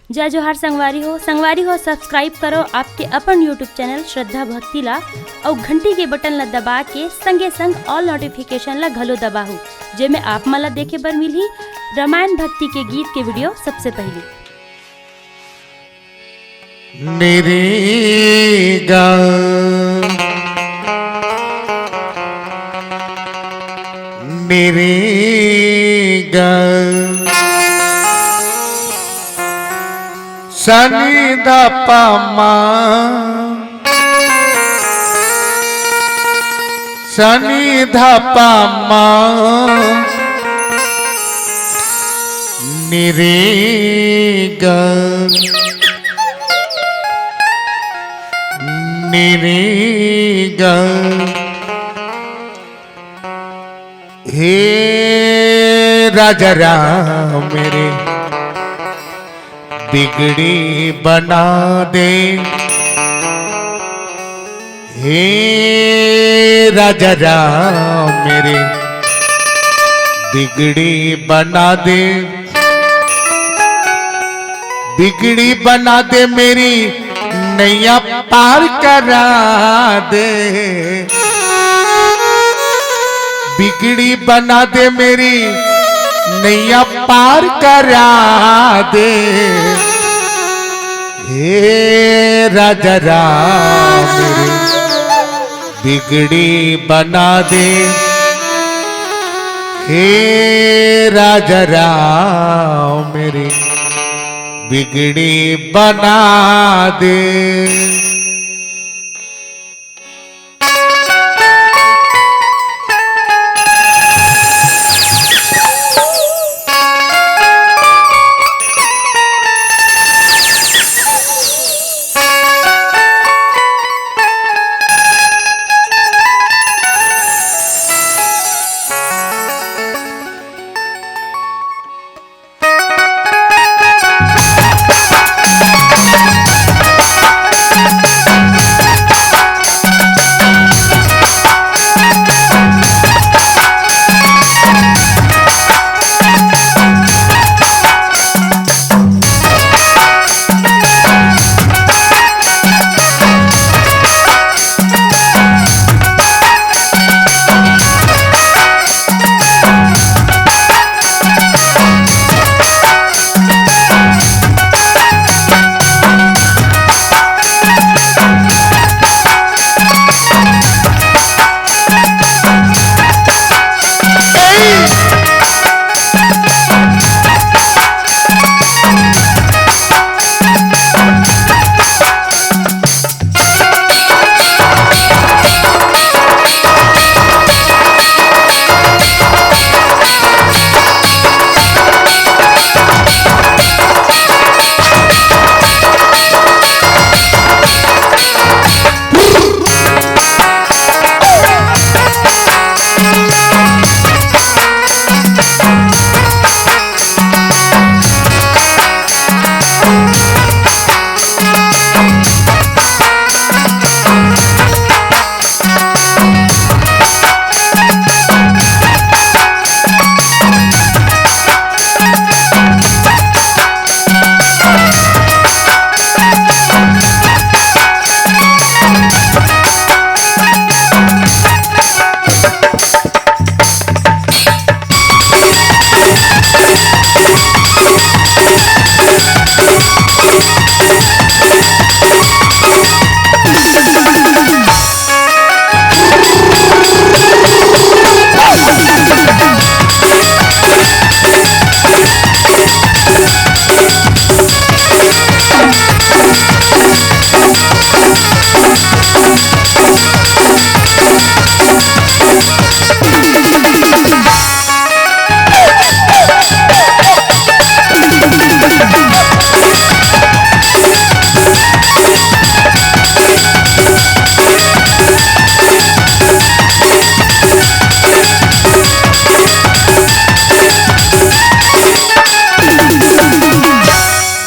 जय जोहार संगवारी हो सब्सक्राइब करो आपके अपन यूट्यूब चैनल श्रद्धा भक्ति ला और घंटी के बटन ला दबा के संगे संग ऑल नोटिफिकेशन ला घलो दबाहू जेमे आप मला देखे बर मिलही रामायण भक्ति के गीत के वीडियो सबसे पहले। सनी द पमा सनी ध पमा निरे ग निरे ग हे राजा राम मेरे बिगड़ी बना दे, हे राजा राम मेरे बिगड़ी बना दे, बिगड़ी बना दे मेरी नैया पार करा दे, बिगड़ी बना दे मेरी नैया पार करा दे, हे राजा राम मेरे बिगड़ी बना दे, हे राजा राम मेरे बिगड़ी बना दे।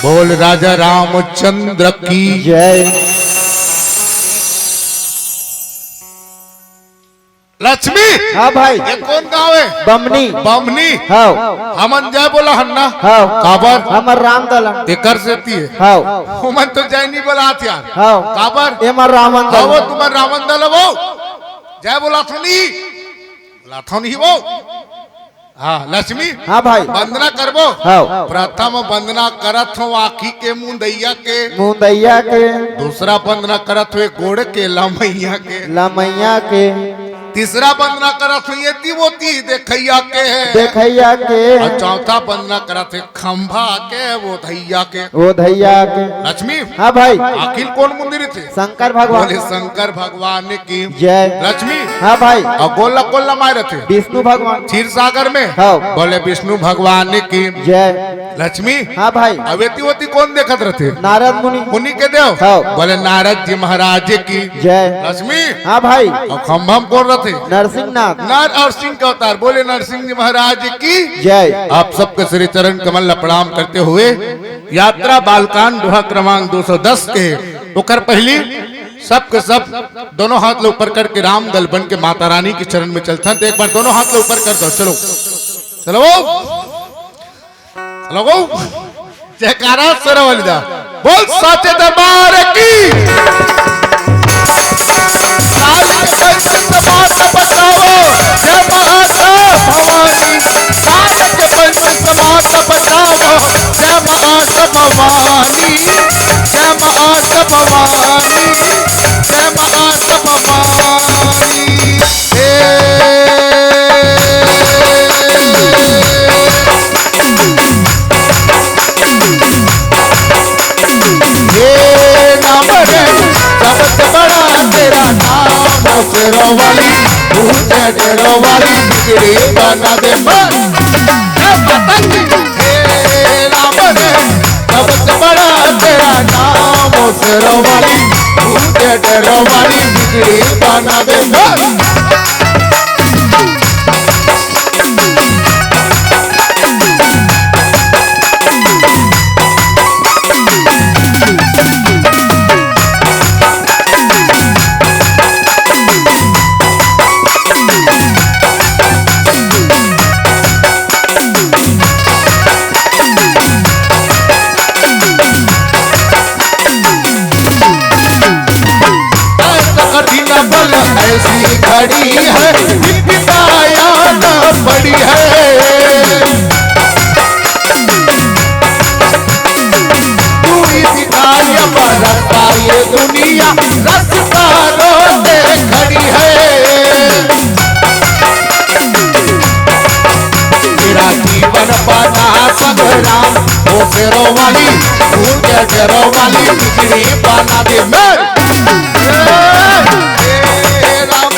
बोल राजा रामचंद्र की जय। लक्ष्मी हाँ भाई ये कौन गाँव है? बमनी बमनी। हाँ हमन जय बोला हन्ना हाँ काबर हमर राम दलन ते कर सेती है हाँ हमन तो जय नहीं बोला यार हाँ काबर एमर रावण हाँ वो दलन तुम्हारे रावण दल वो जय बोला था नहीं बोला था नहीं वो हाँ लक्ष्मी हाँ भाई वंदना करबो हाँ प्रथम वंदना करत हो आखी के मुंदैया के मुंदैया के दूसरा वंदना करत हुए गोड़ के लमैया के लमैया के तीसरा वंदना करत हुए ये तिवोती देखैया के देखैया के और चौथा वंदना करत है खंभा के वो धैया के वो धैया के लक्ष्मी हाँ भाई आखिर कौन मंदिर थे? शंकर भगवान बोले शंकर भगवान की जय लक्ष्मी हाँ भाई और गोला गोला मारे थे विष्णु भगवान क्षीर सागर में हाँ बोले विष्णु भगवान की जय लक्ष्मी हाँ भाई अवेतिवती कौन देखत रहते? नारद मुनि मुनि के देव हाँ। बोले नारद जी महाराज की जय लक्ष्मी हाँ भाई और खम्भम कौन रहते? नरसिंहनाथ नर और सिंह के अवतार बोले नरसिंह जी महाराज की जय आप सबके श्री चरण कमल प्रणाम करते हुए यात्रा बालकांड दोहा क्रमांक 210 के ओकर पहली सबके सब दोनों हाथ ले ऊपर करके राम दल बन के माता रानी के चरण में चलता एक बार दोनों हाथ ले ऊपर कर दो चलो चलो चलो जयकारा सरवलिदा बोल साचे दरबार की साल के पंचम माता बचाओ जय माता भवानी साल के पंचम माता बचाओ जय माता भवानी जय माता भवानी जय माता भवानी सबसे बड़ा तेरा नाम शेरों वाली ऊंचे डेरों वाली बिगड़ी बना दे मन सबसे बड़ा तेरा नाम शेरों वाली ऊंचे डेरों वाली बिगड़ी बना दे मन ऐसी घड़ी है विपदाया न पड़ी है पूरी दिखाया बरसता ये दुनिया रास्ता रोते खड़ी है मेरा जीवन बना संग्राम वो फेरों वाली ऊंचे डेरों वाली बिगड़ी बना दे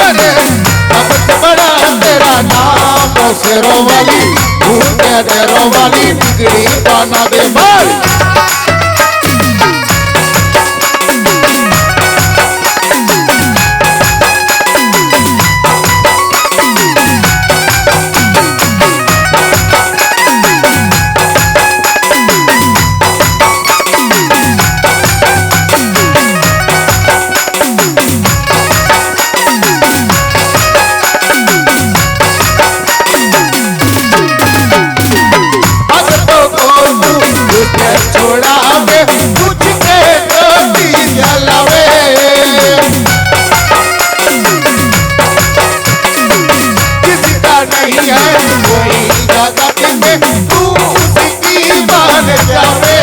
सबसे बड़ा तेरा नाम शेरों वाली ऊंचे डेरों वाली बिगड़ी बना दे छोड़ा के कुछ के रोटी जलावे किसी का नहीं है कोई जगत में तू उसकी मान जावे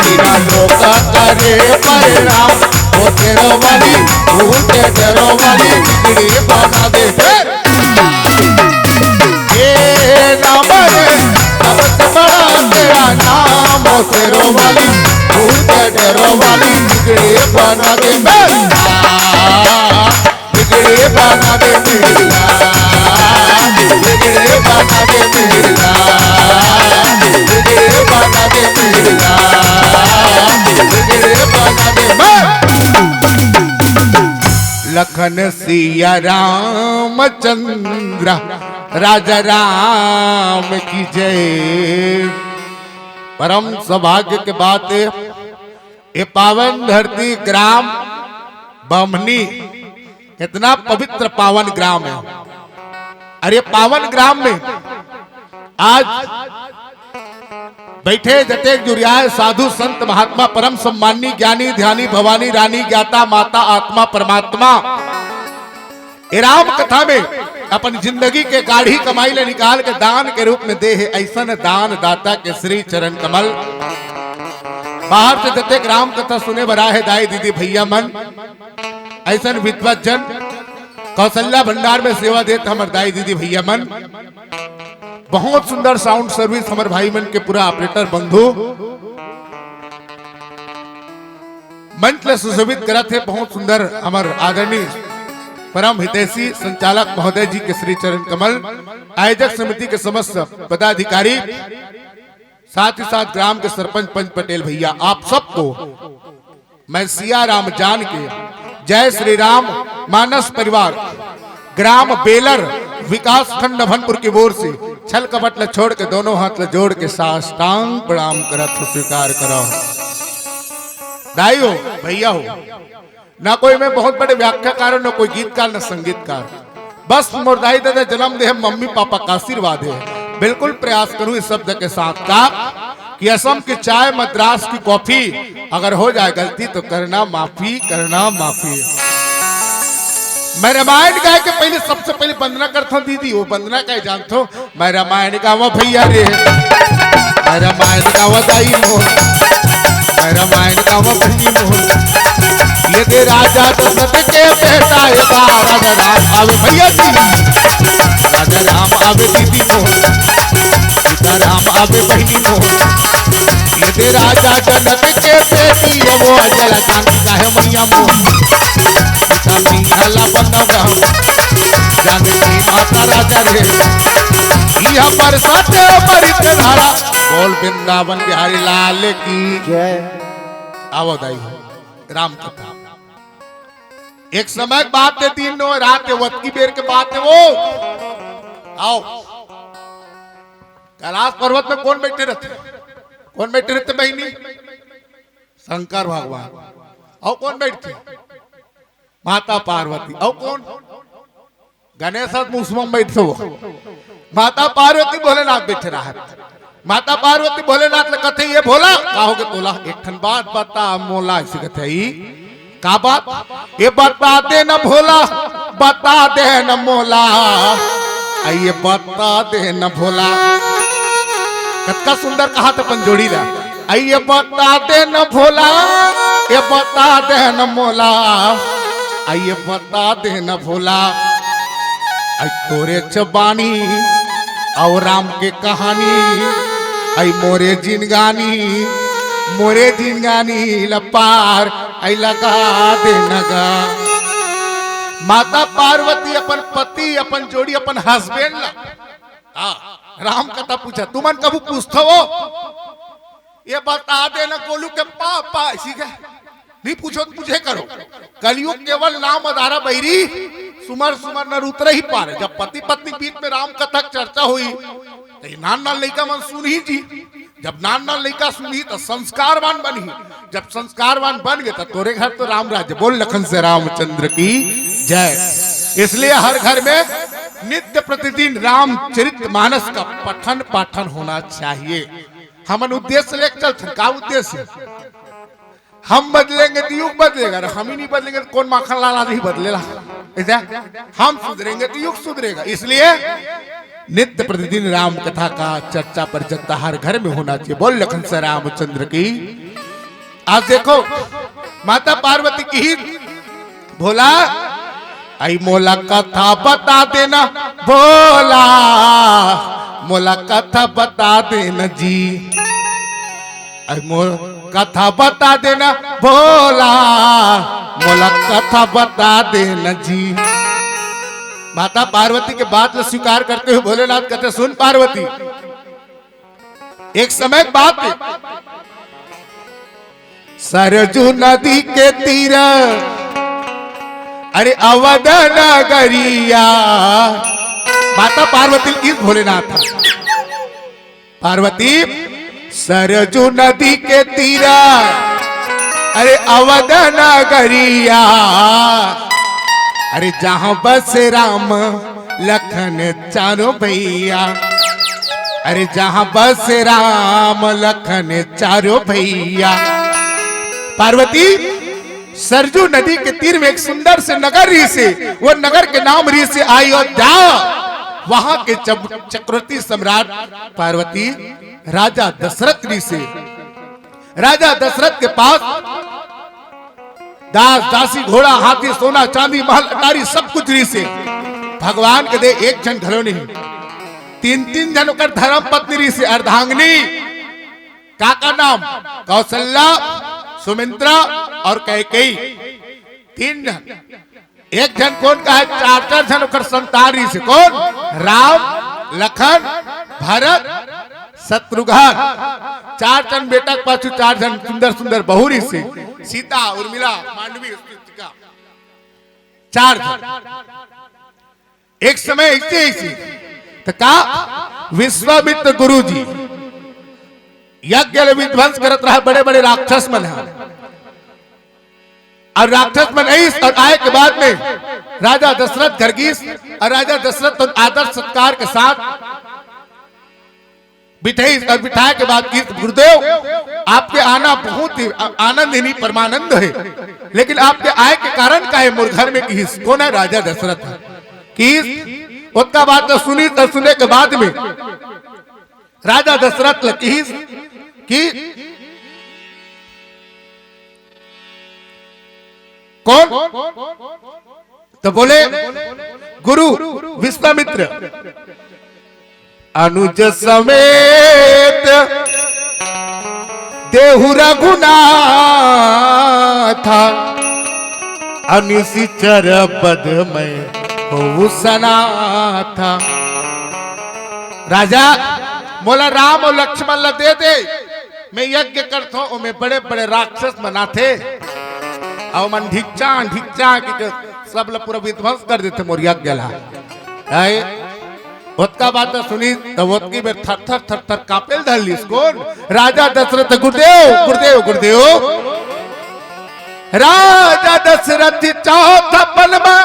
बिना लोग करे परिणाम वो तेरो वाली ऊंचे डेरों वाली बिगड़ी बना दे सबसे बड़ा तेरा नाम शेरों वाली ऊंचे डेरों वाली बिगड़ी बना दे बिगड़ी बना दे बिगड़ी बना दे बिगड़ी बना दे बिगड़ी बना दे लखन सिया रामचंद्र राजा राम की जय। परम सौभाग्य के बात ये पावन धरती ग्राम बामनी कितना पवित्र पावन ग्राम है। अरे पावन ग्राम में आज बैठे जटेक जुरियाए साधु संत महात्मा परम सम्मानी ज्ञानी ध्यानी भवानी रानी ज्ञाता माता आत्मा परमात्मा ए राम कथा में अपन जिंदगी के गाढ़ी कमाई ले निकाल के दान के रूप में दे है। ऐसा दान दाता के श्री चरण कमल। बाहर से जतेक राम कथा सुने बरा है दाई दीदी भैया मन, ऐसा विद्वत जन कौशल्या भंडार में सेवा देते हमारे दाई दीदी भैया मन। बहुत सुंदर साउंड सर्विस हमारे भाई मन के पूरा ऑपरेटर बंधु मंच ले सुशोभित करत है। बहुत सुंदर हमारे आदरणीय परम हितैषी संचालक महोदय जी के श्री चरण कमल, आयोजक समिति के समस्त पदाधिकारी, साथ ही साथ ग्राम के सरपंच पंच पटेल भैया, आप सबको मैं सिया राम जान के जय श्री राम मानस परिवार ग्राम बेलर विकास खंड नभनपुर की ओर से छल कपट ल छोड़ के दोनों हाथ ल जोड़ के साष्टांग प्रणाम करत स्वीकार करो। दाई हो भैया हो, ना कोई मैं बहुत बड़े व्याख्याकार, न कोई गीतकार न संगीतकार, बस मोर दाई दादा जन्म दे मम्मी पापा का आशीर्वाद है। बिल्कुल प्रयास करूं इस शब्द के साथ का कि असम की चाय मद्रास की कॉफी अगर हो जाए गलती तो करना माफी, करना माफी। मैं रामायण गाय के पहले सबसे पहले वंदना करता हूँ दीदी, वो वंदना का जानते हो। मैं रामायण गावा भैया रे, मैं रामायण गावा दाई मोर, मैं रामायण गावा बहनी मोर। ये दे राजा दशरथ के बेटा ये राजा राम आवे भैया जी, राजा राम आवे दीदी मोर, सीता राम आवे बहनी मोर। ये दे राजा जनक के बेटी वो अजला जानकी का है मैया मोर, सीता मिंगला बनवा जानकी माता राजा रे। यह बरसात मरित धारा बोल वृंदावन बिहारी लाल की जय। आवो दाई राम कथा। एक समय बात है, दिन नो रात है, वक्त की बेर के बात है। वो आओ कैलाश पर्वत में कौन बैठे रहते, कौन बैठे रहते बहनी? शंकर भगवान। और कौन बैठते? माता पार्वती। और कौन? गणेश मुसम बैठते हो। माता पार्वती भोलेनाथ बैठे रहा। माता पार्वती भोलेनाथ ने कथे ये भोला कहोगे तोला एक ठन बात बता मोला, इसी कथे का बात ये बता दे न भोला, बता दे न मोला, ये बता दे न भोला। कतका सुंदर कहा था पंजोड़ी ला, ये बता दे न भोला, ये बता दे न मोला, ये बता दे न भोला। तोरे चबानी और राम के कहानी, आई मोरे जिनगानी लपार आई लगा दे नगा। माता पार्वती अपन पति, अपन जोड़ी, अपन हस्बैंड ला राम कथा पूछा। तुमन कबू पूछते हो ये बता दे न गोलू के पापा, इसी का नहीं पूछो तो मुझे करो। कलयुग केवल नाम अधारा बहिरी सुमर सुमर न उतर ही पार। जब पति पत्नी बीच में राम कथा चर्चा हुई तो नान नान लड़का मन सुनी जी। जब नान नान लड़का सुनी तो संस्कारवान बनी। जब संस्कारवान बन गए तो तोरे घर तो राम राज्य। बोल लखन से रामचंद्र की जय। इसलिए हर घर में नित्य प्रतिदिन रामचरित मानस का पठन पाठन होना चाहिए। हमन उद्देश्य लेकर चलते। क्या उद्देश्य? हम बदलेंगे तो युग बदलेगा, हम ही नहीं बदलेंगे तो कौन माखन लाला नहीं बदलेगा। हम सुधरेंगे तो युग सुधरेगा। इसलिए नित्य प्रतिदिन राम कथा का चर्चा पर चर्चा हर घर में होना चाहिए। बोल लखन से रामचंद्र की। आज देखो माता पार्वती की ही भोला आई मोला कथा बता देना, भोला मोला कथा बता देना जी, आई मोल कथा बता देना भोला, मोला कथा बता देना जी। माता पार्वती के बात को स्वीकार करते हुए भोलेनाथ कहते सुन पार्वती, एक समय बात है, सरजू नदी के तीर अरे अवध नगरिया। माता पार्वती इस भोलेनाथ था। पार्वती सरजू नदी के तीरा अरे अवध नगरिया, अरे जहां बस राम लखन चारों भैया, अरे जहां बस राम लखन चारों भैया। पार्वती सरजू नदी के तीर में एक सुंदर से नगर री से, वो नगर के नाम री से अयोध्या, वहां के चक्रवर्ती सम्राट पार्वती राजा दशरथ री से, राजा दशरथ के पास दास दासी घोड़ा हाथी सोना चांदी महल अटारी सब कुछ री से। भगवान के दे एक जन घरों नहीं, तीन तीन जन कर धर्म पत्नी री से अर्धांगिनी, काका नाम कौशल्या, सुमित्रा और कैकेयी, तीन जन। एक जन कौन का है, चार चार जन कर संतान री से। कौन? राम, लखन, भरत, शत्रुघ्न, चार जन बेटा के पाछू चार जन सुंदर सुंदर बहुरी से। सीता, उर्मिला, मांडवी, स्तुतिका, चार जन एक समय ऐसे तो का विश्वामित्र गुरु जी यज्ञ विध्वंस करत रहा, बड़े बड़े राक्षस मन है, और राक्षस मन और आए के बाद में राजा दशरथ गर्गीस और राजा दशरथ तो आदर सत्कार के साथ बिठाई, और बिठाए के बाद की गुरुदेव आपके आना बहुत ही आनंद ही नहीं परमानंद है, लेकिन आपके आए के कारण का है मोर घर में किस? कौन है? राजा दशरथ किस? उसका बात तो सुनी, तो सुनने के बाद में राजा दशरथ किस की कौन? तो बोले गुरु विश्वामित्र अनुज समेत देहु रघुनाथ, अनिशिचर पद में हो सनाथ। राजा मोला राम और लक्ष्मण ला दे दे, मैं यज्ञ करता हूं, मैं बड़े बड़े राक्षस बनाते और मन ढिकचा ढिकचा कि सब ला पूरा विध्वंस कर देते मोर यज्ञ ला। उसका बात सुनी तो उसकी में थर थर थर थर कापेल धरलीस। कौन? राजा दशरथ। गुरुदेव गुरुदेव गुरुदेव राजा दशरथ चौथा पलमा,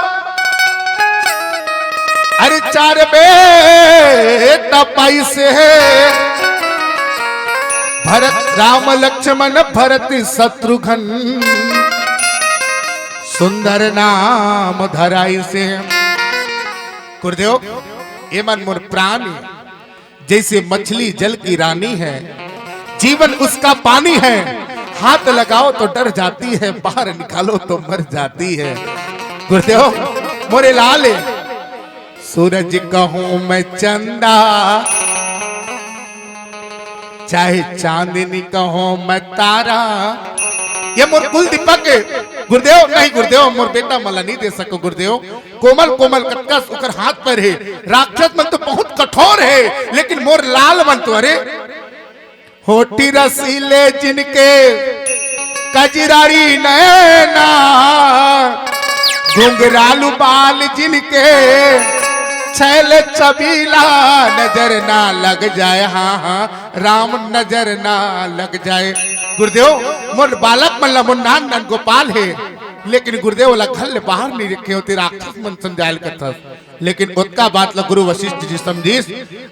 अरे चार बेटा पाई से भरत राम लक्ष्मण भरत शत्रुघ्न, सुंदर नाम धराई से। गुरुदेव ये मन मोर प्राण जैसे मछली जल की रानी है, जीवन उसका पानी है, हाथ लगाओ तो डर जाती है, बाहर निकालो तो मर जाती है। गुरुदेव मोरे लाल सूरज कहूं मैं चंदा, चाहे चांदनी कहूं मैं तारा, ये मोर कुल दीपक है। गुरुदेव नहीं गुरुदेव मोर बेटा मला नहीं दे सको। गुरुदेव कोमल कोमल कटकस उकर हाथ पर है, राक्षस मन तो बहुत कठोर है, लेकिन मोर लाल मन तो अरे होटी रसीले जिनके कजरारी नैना, घुंघरालू बाल जिनके छैल छबीला, नजर ना लग जाए, हाँ हाँ राम नजर ना लग जाए। गुरुदेव मोर बालक मन ला मोर नान नान गोपाल है, लेकिन गुरुदेव ला घर ले बाहर नहीं रखे होते, राक्षस मन समझायल कथस, लेकिन उसका बात ला गुरु वशिष्ठ जी समझीस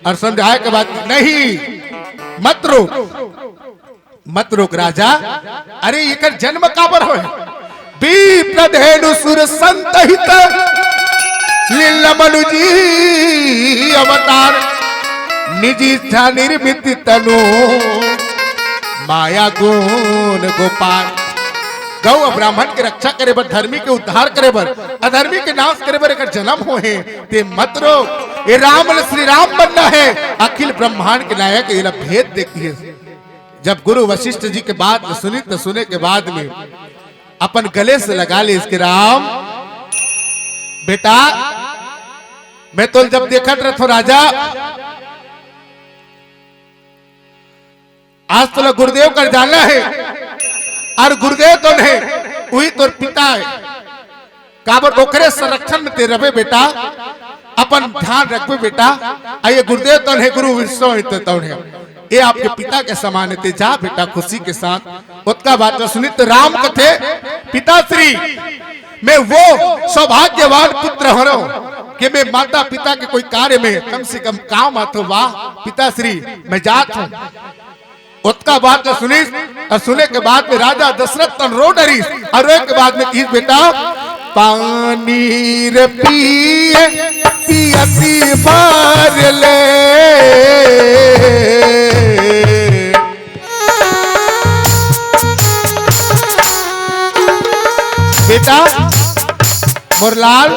और समझाए के बाद नहीं मत रोक राजा, अरे ये कर जन्म काबर हो विप्रधेनु सुर संतहित लीला मनुजी अवतार, निजी इच्छा निर्मित तनु माया गुण गोपाल। गौ ब्राह्मण के रक्षा करे बर, धर्मी के उद्धार करे बर, अधर्मी के नाश करे बर एकर जन्म हो है, ते मत रोक। ये राम श्री राम बनना है, अखिल ब्रह्मांड के नायक, ये भेद देखती है। जब गुरु वशिष्ठ जी के बात सुनी तो सुने के बाद में अपन गले से लगा ले इसके, राम बेटा मैं तो जब देखा रहा राजा, आज तो गुरुदेव कर जाना है, और गुरुदेव तो नहीं वही तो पिता है, काबर ओकरे संरक्षण में ते रहे बेटा, अपन ध्यान रखबे बेटा। आइए गुरुदेव तो नहीं गुरु विष्णु तो नहीं, ये आपके पिता के समान थे, जा बेटा खुशी के साथ। उसका बात सुनी तो राम कथे पिताश्री मैं वो सौभाग्यवान पुत्र हो रहा हूं कि मैं माता पिता के कोई कार्य में कम से कम काम आतो। वाह पिताश्री मैं जात हूं। उसका बात सुनी और सुने के बाद में राजा दशरथ तन रो डरी और रोए के बाद में की बेटा पानी रे पिए पियती बार ले बेटा मुरलाल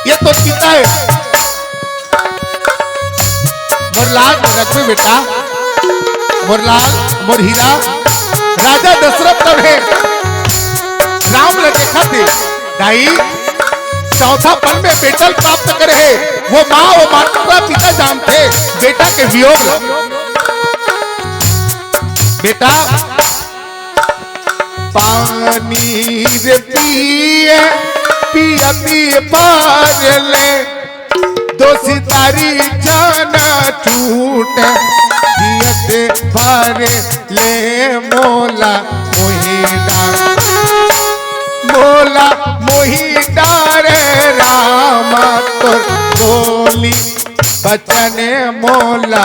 ये तो पिता है, मुरलाल रखो बेटा, मुरलाल मुरहीरा राजा दशरथ तब है राम ने देखा थे दाई चौथा पल में बेटा प्राप्त करे है। वो माँ वो माता पिता जानते बेटा के वियोग। बेटा पानी रे पिए पियती पार ले दो सितारी जाना छूट पियते पार ले मोला मोहिदा मोला मोहिदा रे राम तो बोली बचन मोला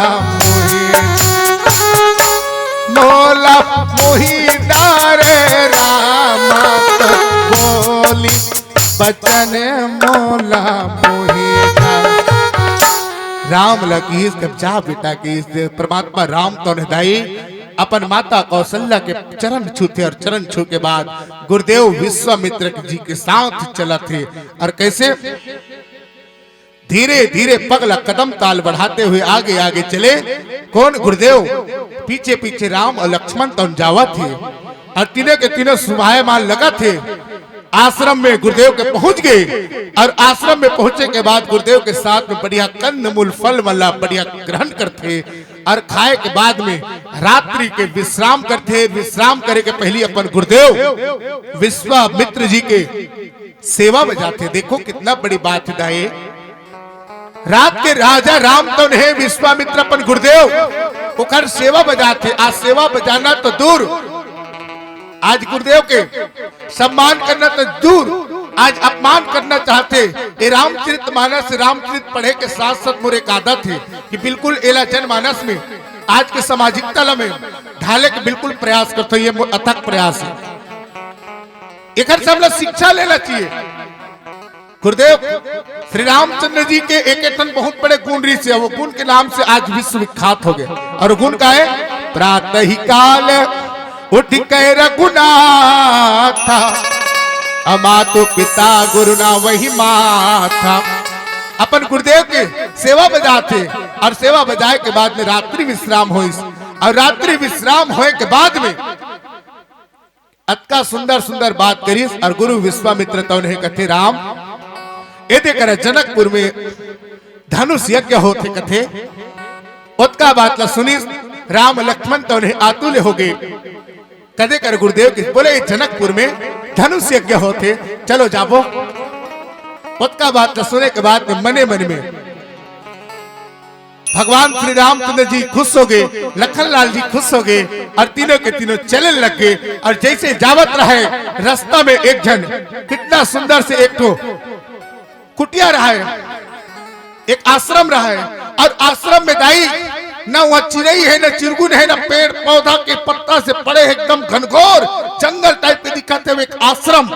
मोला मोहिदा रे राम तो बोली बचन मोला मोहिदा। राम लगी कब जा बेटा की परमात्मा राम तो निदाई अपन माता कौशल्या के चरण छूते और चरण छू के बाद गुरुदेव विश्वामित्र जी के साथ चला थे। और कैसे धीरे धीरे पगला कदम ताल बढ़ाते हुए आगे आगे चले। कौन गुरुदेव पीछे पीछे राम और लक्ष्मण तो जावा थे और तीनों के तीनों सुभायमान लगा थे। आश्रम में गुरुदेव के पहुंच गए और आश्रम में पहुंचे के बाद गुरुदेव के साथ में बढ़िया कंद मूल फल मल्ला बढ़िया ग्रहण करते और खाए के बाद में रात्रि के विश्राम करते। विश्राम करे के पहले अपन गुरुदेव विश्वामित्र जी के सेवा में जाते। देखो कितना बड़ी बात है। रात के राजा राम तो नहीं विश्वामित्र अपन गुरुदेव उखर सेवा बजाते। आज सेवा बजाना तो दूर, आज गुरुदेव के सम्मान करना तो दूर, आज अपमान करना चाहते। ये रामचरित मानस रामचरित पढ़े के साथ साथ मोरे एक आदत है कि बिल्कुल एला जनमानस में आज के सामाजिकता में ढाले के बिल्कुल प्रयास करते। ये अथक प्रयास है, एक से हम लोग शिक्षा लेना चाहिए। गुरुदेव श्री रामचंद्र जी के एक बहुत बड़े गुण ऋषि है, वो गुण के नाम से आज विश्व विख्यात हो गए। और गुण का है प्रातः काल उठ के रघुनाथा अमातु पिता गुरु ना वही माथा। अपन गुरुदेव के सेवा बजाते और सेवा बजाए के बाद में रात्रि विश्राम हो और रात्रि विश्राम होए के बाद में अतका सुंदर सुंदर बात करी। और गुरु विश्वामित्र तो उन्हें कथे राम ये देकर जनकपुर में धनुष यज्ञ होते कथे। उत्का बात ला सुनी राम लक्ष्मण तो उन्हें आतुल्य हो गए। कदे कर गुरुदेव के बोले जनकपुर में धनुष यज्ञ होते, चलो जाबो। उत्का बात सुने के बाद में मने मन में भगवान श्री रामचंद्र जी खुश हो गए, लखन लाल जी खुश हो गए और तीनों के तीनों चलने लग गए। और जैसे जावत रहे रास्ता में एक जन कितना सुंदर से एक तो कुटिया रहा है, एक आश्रम रहा है। और आश्रम में दाई न वह चिड़ई है न चिरगुन है न पेड़ पौधा के पत्ता से पड़े एकदम घनघोर जंगल टाइप के दिखाते हुए एक आश्रम।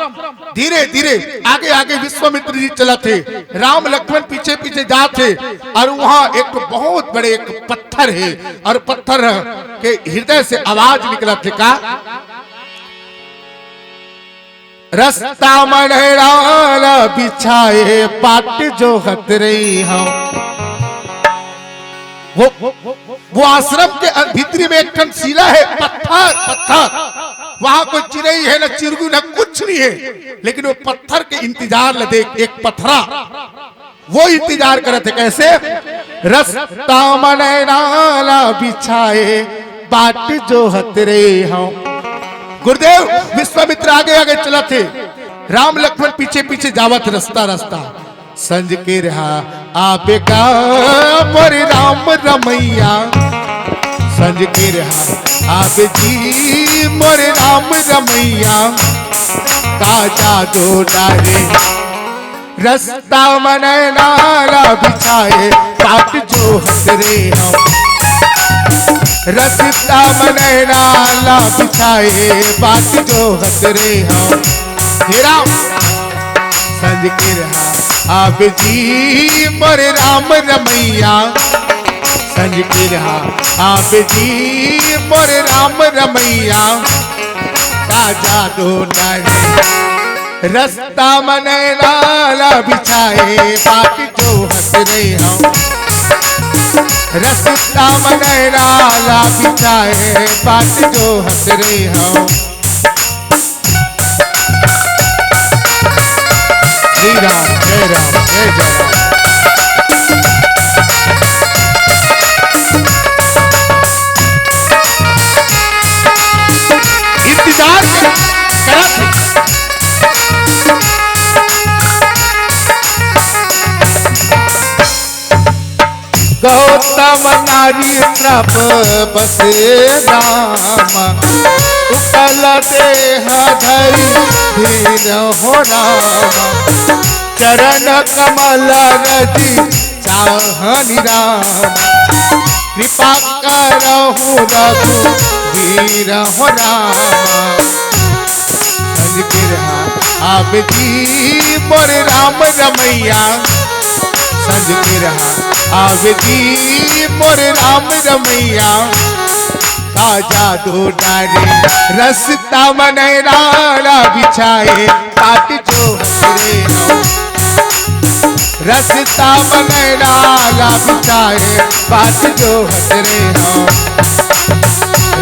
धीरे धीरे आगे आगे विश्वामित्र जी चला थे, राम लक्ष्मण पीछे पीछे जाते। और वहां एक तो बहुत बड़े एक पत्थर है और पत्थर के हृदय से आवाज निकला थे का रास्ता मढ़ाला बिछाए बाट जो हत रही हम। वो आश्रम के भीतरी में एक टन शिला है, पत्थर पत्थर। वहां कोई चिड़ई है न चिरगुन है, कुछ नहीं है, लेकिन वो पत्थर के इंतजार ल देख एक पत्थरा वो इंतजार करे थे। कैसे रास्ता मढ़ाला बिछाए बाट जो हत रही हम। गुरुदेव विश्वामित्र आगे आगे चला थे, राम लक्ष्मण पीछे पीछे जावत रास्ता रास्ता। संज के रहा आबे का मोर राम रमैया संज के रहा आबे जी मोर राम रमैया ताजा दो डारे रास्ता मन नाला बिछाए बाट जो हसरे हम रास्ता मन नाला बिछाए बाट जो हसरे हम हे राम संज के रहा आप जी मोर राम रमैया संज के रहा आप जी मोर राम रमैया ताजा दो नारे रास्ता मन नाला बिछाए बाट जो हसरे हम रास्ता मन नाला बिछाए बाट जो हसरे हम श्री राम जय राम जय जय राम। इंतजार करत गौतम नारी प्रभ बसे राम उकल देह धरि धीर हो राम चरण कमल रजी चाहनि राम कृपा करहु रघु वीर हो राम संज के रहा आप जी मोर राम रमैया संज के रहा आप जी मोर राम रमैया ताजा दो डारे रास्ता मन नाला बिछाए बाट जो हसरे हम रास्ता मन नाला बिछाए बाट जो हसरे हम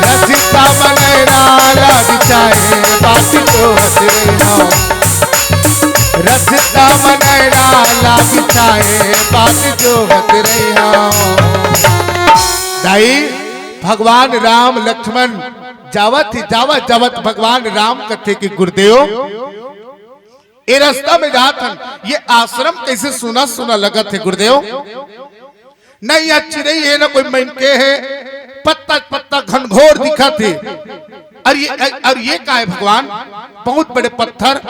रास्ता मन नाला बिछाए बाट जो हसरे हम रास्ता मन नाला बिछाए बाट जो हसरे हम। दाई भगवान राम लक्ष्मण जावत ही जावत जावत भगवान राम कथे कि गुरुदेव ये रास्ता में जात ये आश्रम कैसे सुना सुना लगत है गुरुदेव नहीं अच्छी नहीं है ना कोई मनके है पत्ता पत्ता घनघोर दिखा थे और ये का है भगवान बहुत बड़े पत्थर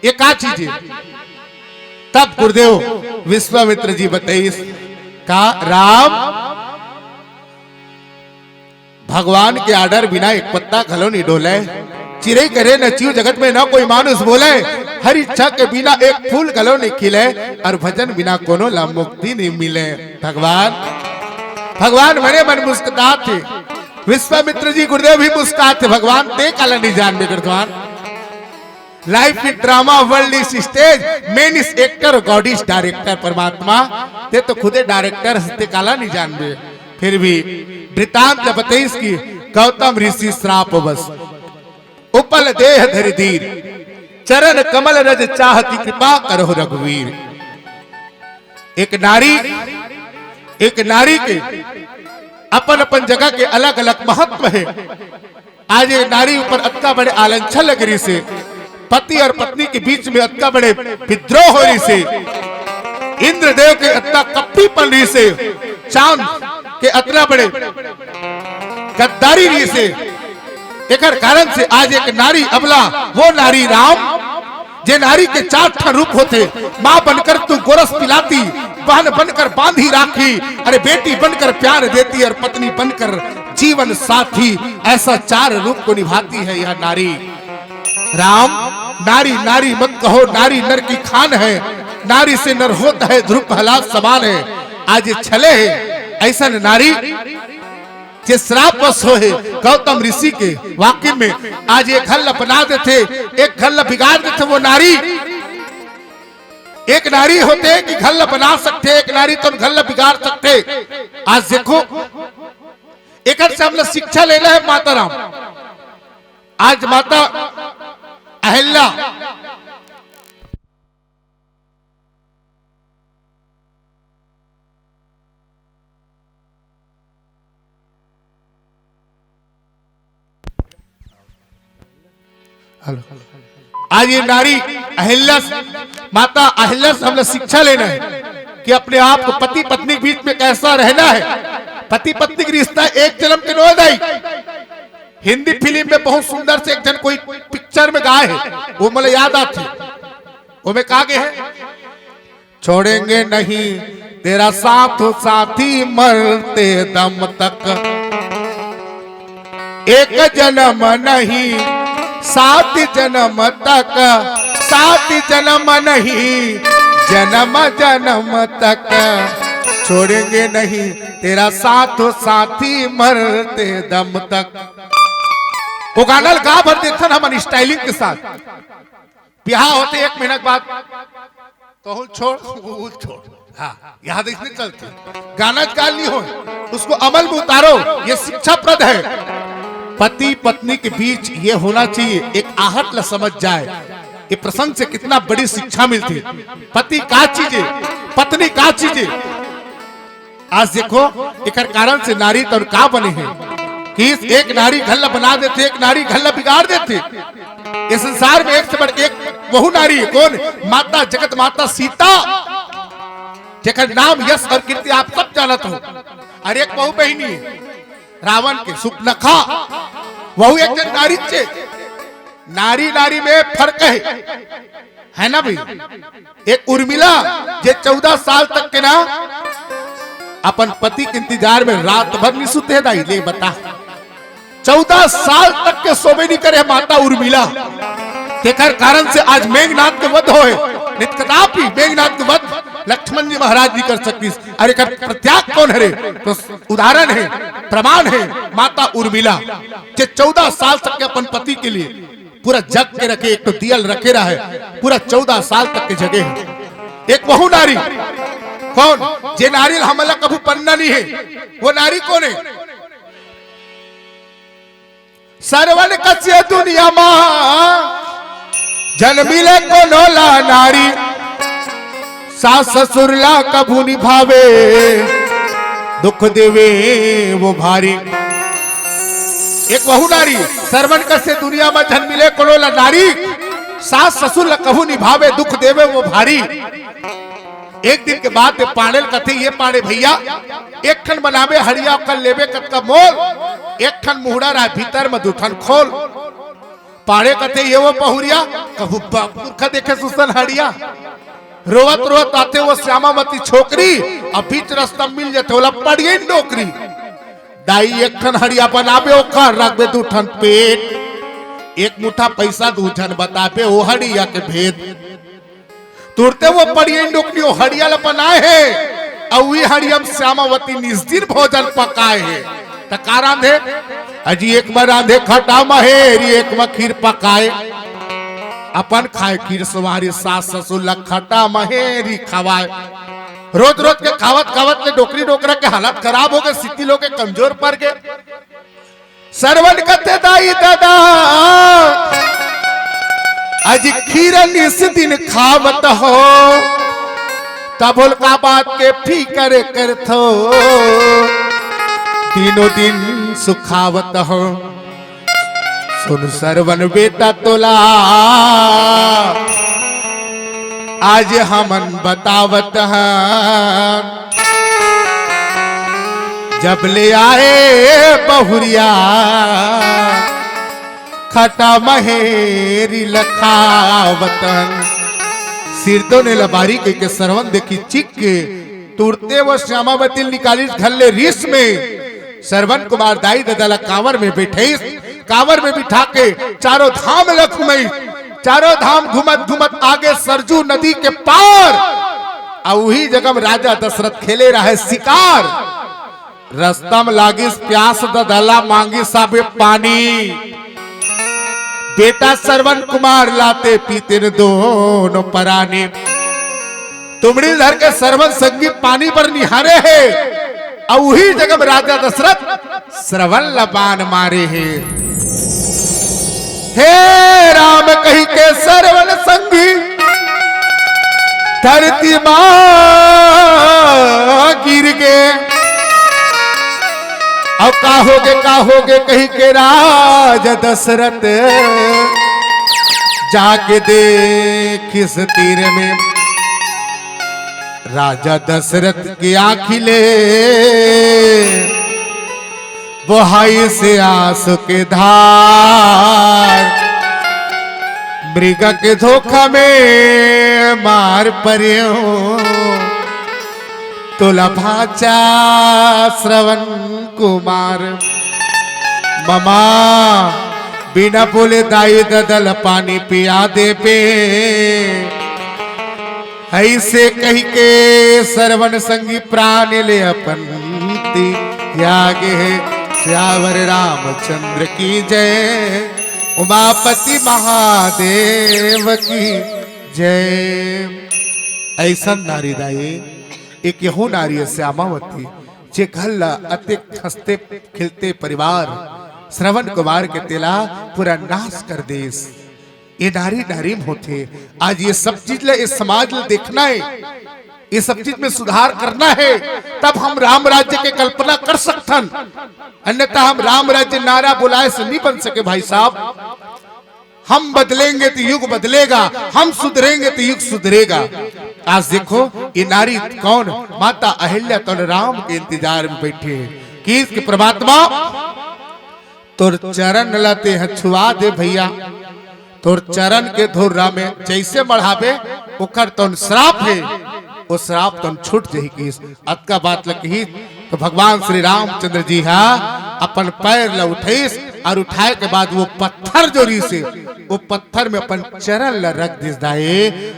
ये का चीज है। तब गुरुदेव विश्वामित्र जी बताइए का राम भगवान के आर्डर बिना एक पत्ता घलो नहीं डोले चिरे करे न चीव जगत में न कोई मानुष बोले हर इच्छा के बिना एक फूल घलो नहीं खिले और भजन बिना कोनो ला मुक्ति नहीं मिले। भगवान मरे मन मुस्कुराते थे विश्वामित्र जी गुरुदेव भी मुस्कुराते भगवान ते काला नहीं जान भगवान life in drama world is stage main is actor God is director परमात्मा ते तो खुदे डायरेक्टर हस्ते काला नहीं जान बे फिर भी वृतांत बताइस की गौतम ऋषि श्राप बस उपल देह धरि धीर चरण कमल रज चाहती कृपा करो रघुवीर। एक नारी के अपन अपन जगह के अलग अलग महत्व है। आज ये नारी ऊपर अत्ता बड़े आलंछन लग रही से पति और पत्नी के बीच में अत्ता बड़े विद्रोह हो रही से इंद्रदेव के अत्ता कपटी पन रही से चांद के अतना बड़े गद्दारी रही से एक कारण से आज एक नारी अबला वो नारी राम जे नारी के 4 रूप होते माँ बनकर तू गोरस पिलाती बहन बनकर बांधी राखी अरे बेटी बनकर प्यार देती और पत्नी बनकर जीवन साथी ऐसा 4 रूप को निभाती है यह नारी राम। नारी नारी मत कहो नारी नर की खान है नारी से नर होता है ध्रुव प्रहलाद समान है। आज ये छले है ऐसा नारी जे श्राप बस हो है गौतम ऋषि के वाक्य में आज एक घल्ला बना देते एक घल्ला बिगाड़ देते वो नारी एक नारी होते कि घल्ला बना सकते एक नारी तो घल्ला बिगाड़ सकते। आज देखो एक से हम लोग शिक्षा लेना है माता राम आज माता अहिल्या आज ये नारी अहिल्या माता अहिल्या से हम लोग शिक्षा लेना है कि अपने आप को पति पत्नी के बीच में कैसा रहना है। पति पत्नी की रिश्ता एक जन्म के नोदाई। हिंदी फिल्म में बहुत सुंदर से एक जन कोई पिक्चर में गाए है, वो मुझे याद आती। वो में कहा गया है, छोड़ेंगे नहीं तेरा साथ साथी मरते दम तक, एक जन्म नहीं 7 जन्म तक, 7 जन्म नहीं जन्म जन्म तक, छोड़ेंगे नहीं तेरा साथ साथी मरते दम तक। वो गाना गा भर देखता हम स्टाइलिंग के साथ। ब्याह होते 1 महीना के बाद तो छोड़ हाँ यहाँ देखने चलते गाना गाल नहीं हो, उसको अमल में उतारो। ये शिक्षाप्रद है। पति पत्नी के बीच ये होना चाहिए, एक आहट ल समझ जाए। ये प्रसंग से कितना बड़ी शिक्षा मिलती। पति का चीजे, पत्नी का चीजे। आज देखो एक कारण से नारी तो का बने हैं कि एक नारी घल्ला बना देते, एक नारी घल्ला बिगाड़ देते। इस संसार में एक से बढ़ एक बहु नारी है। कौन? माता जगत माता सीता, जेकर नाम यश और कीर्ति आप सब जानत हो। और एक बहु बहिनी है रावण के सुपनखा, वह एक जन नारी चे। नारी नारी में फर्क है ना भाई। एक उर्मिला जे 14 साल तक के ना अपन पति के इंतजार में रात भर नहीं सुते दाई। ले बता 14 साल तक के सोबे नहीं करे माता उर्मिला। तेकर कारण से आज मेघनाथ के वध होए। नित्यकदापि मेघनाथ के वध लक्ष्मण जी महाराज जी कर सकती। अरे कर प्रत्याग कौन है? तो उदाहरण है, प्रमाण है माता उर्मिला, जो 14 साल तक के अपन पति के लिए पूरा जग के रखे। एक तो दियल रखे रहा है, पूरा 14 साल तक के जगह है। एक बहु नारी कौन? जे नारी हमला कभू पन्ना नहीं है, वो नारी कौन है? सरवन कस्य दुनिया मां जन्मिले को नोला नारी, सास ससुरला कभू निभावे दुख देवे वो भारी। एक बहु नारी सरवन कस्य दुनिया में जन्मिले को नोला नारी, सास ससुर कभू निभावे दुख देवे वो भारी। एक दिन के बाद पाड़ेल कथे, ये पाड़े भैया एक खन बनावे हड़िया कल लेवे कतका मोल, एक खन मुहड़ा रहा भीतर में 2 ठन खोल। पाड़े कथे ये वो बहुरिया कभू पुरखा देखे सुसन हड़िया, रोवत रोवत आते वो श्यामावती छोकरी, अब बीच रास्ता मिल जाते बोला पड़ गई नौकरी। दाई एक ठन हड़िया बनावे ओकर रखबे 2 ठन पेट, एक मुठा पैसा 2 ठन बताबे ओ हड़िया के भेद। तुरते वो पड़िए नौकरी ओ हड़िया ल बनाए है, और वही हड़ियम श्यामावती निस्दिन भोजन पकाए है। तका रांधे अजी एक बार रांधे खटा महेरी, एक बार खीर पकाए अपन खाए खीर सवारी, सास ससुर ला खटा महेरी खवाए। रोज रोज के खावत खावत के डोकरी डोकरा के हालत खराब हो गए, सिटी लोग के कमजोर पड़ गए। सरवन कते दाई दादा आज खीर निस दिन खावत हो, तबोल का बात के फिकर करथो, तीनों दिन सुखावत हो। सुन सरवन बेटा तोला आज हमन बतावत हैं, जब ले आए बहुरिया खटा महेरी लखावतन। सिरदो ने लबारी के सरवन देखी चिक के तुरते वो श्यामावती निकाली घल्ले रिस में। सरवन कुमार दाई ददला कांवर में बैठे, कांवर में बिठा के चारों धाम लखमई, चारों धाम घुमत घुमत आगे सरजू नदी के पार, और वही जगह में राजा दशरथ खेले रहे शिकार। रास्ता में लागी प्यास ददला मांगी साबे पानी, बेटा सरवन कुमार लाते पीते न दोनों पराने। तुमड़ी धर के सरवन संगी पानी पर निहारे है, और वही जगह में राजा दशरथ श्रवण लबान मारे है। हे राम कही के सरवन संगी धरती मां गिर गए, अब का होगे कही के राज दशरथ, जाके देख इस तीर में राजा दशरथ की आँखिले बहाई से आंसू के धार, मृग के धोखा में मार परियो तुला भाचा श्रवण कुमार। ममा बिना बोले दाई ददल पानी पिया दे पे, ऐसे कही के श्रवण संगी प्राण ले अपन त्यागे। श्यावर रामचंद्र की जय, उमापति महादेव की जय। ऐसा नारी दाई एक यहो नारी श्यामावती जे घल्ला अतिक हंसते खिलते परिवार श्रवण कुमार के तेला पूरा नाश कर देस। ये नारी नारी होते आज ये सब चीज ले इस समाज ले देखना है, ये सब चीज में सुधार करना है, तब हम राम राज्य के कल्पना कर सकथन। अन्यथा हम राम राज्य नारा बुलाए से नहीं बन सके भाई साहब। हम बदलेंगे तो युग बदलेगा, हम सुधरेंगे तो युग सुधरेगा। आज देखो ये नारी कौन, माता अहिल्या तो राम के इंतजार में बैठे कि इसके परमात्मा तोर चरण लते छुआ दे भैया, तोर चरण के धोरा में जैसे बढ़ावे ओकर तो श्राप है, वो श्राप तो छूट जही की अत का बात लगी। तो भगवान श्री रामचंद्र जी हा अपन पैर ल उठेस और उठाए के बाद वो पत्थर जोरी से वो पत्थर में अपन चरण ल रख दिस दाए,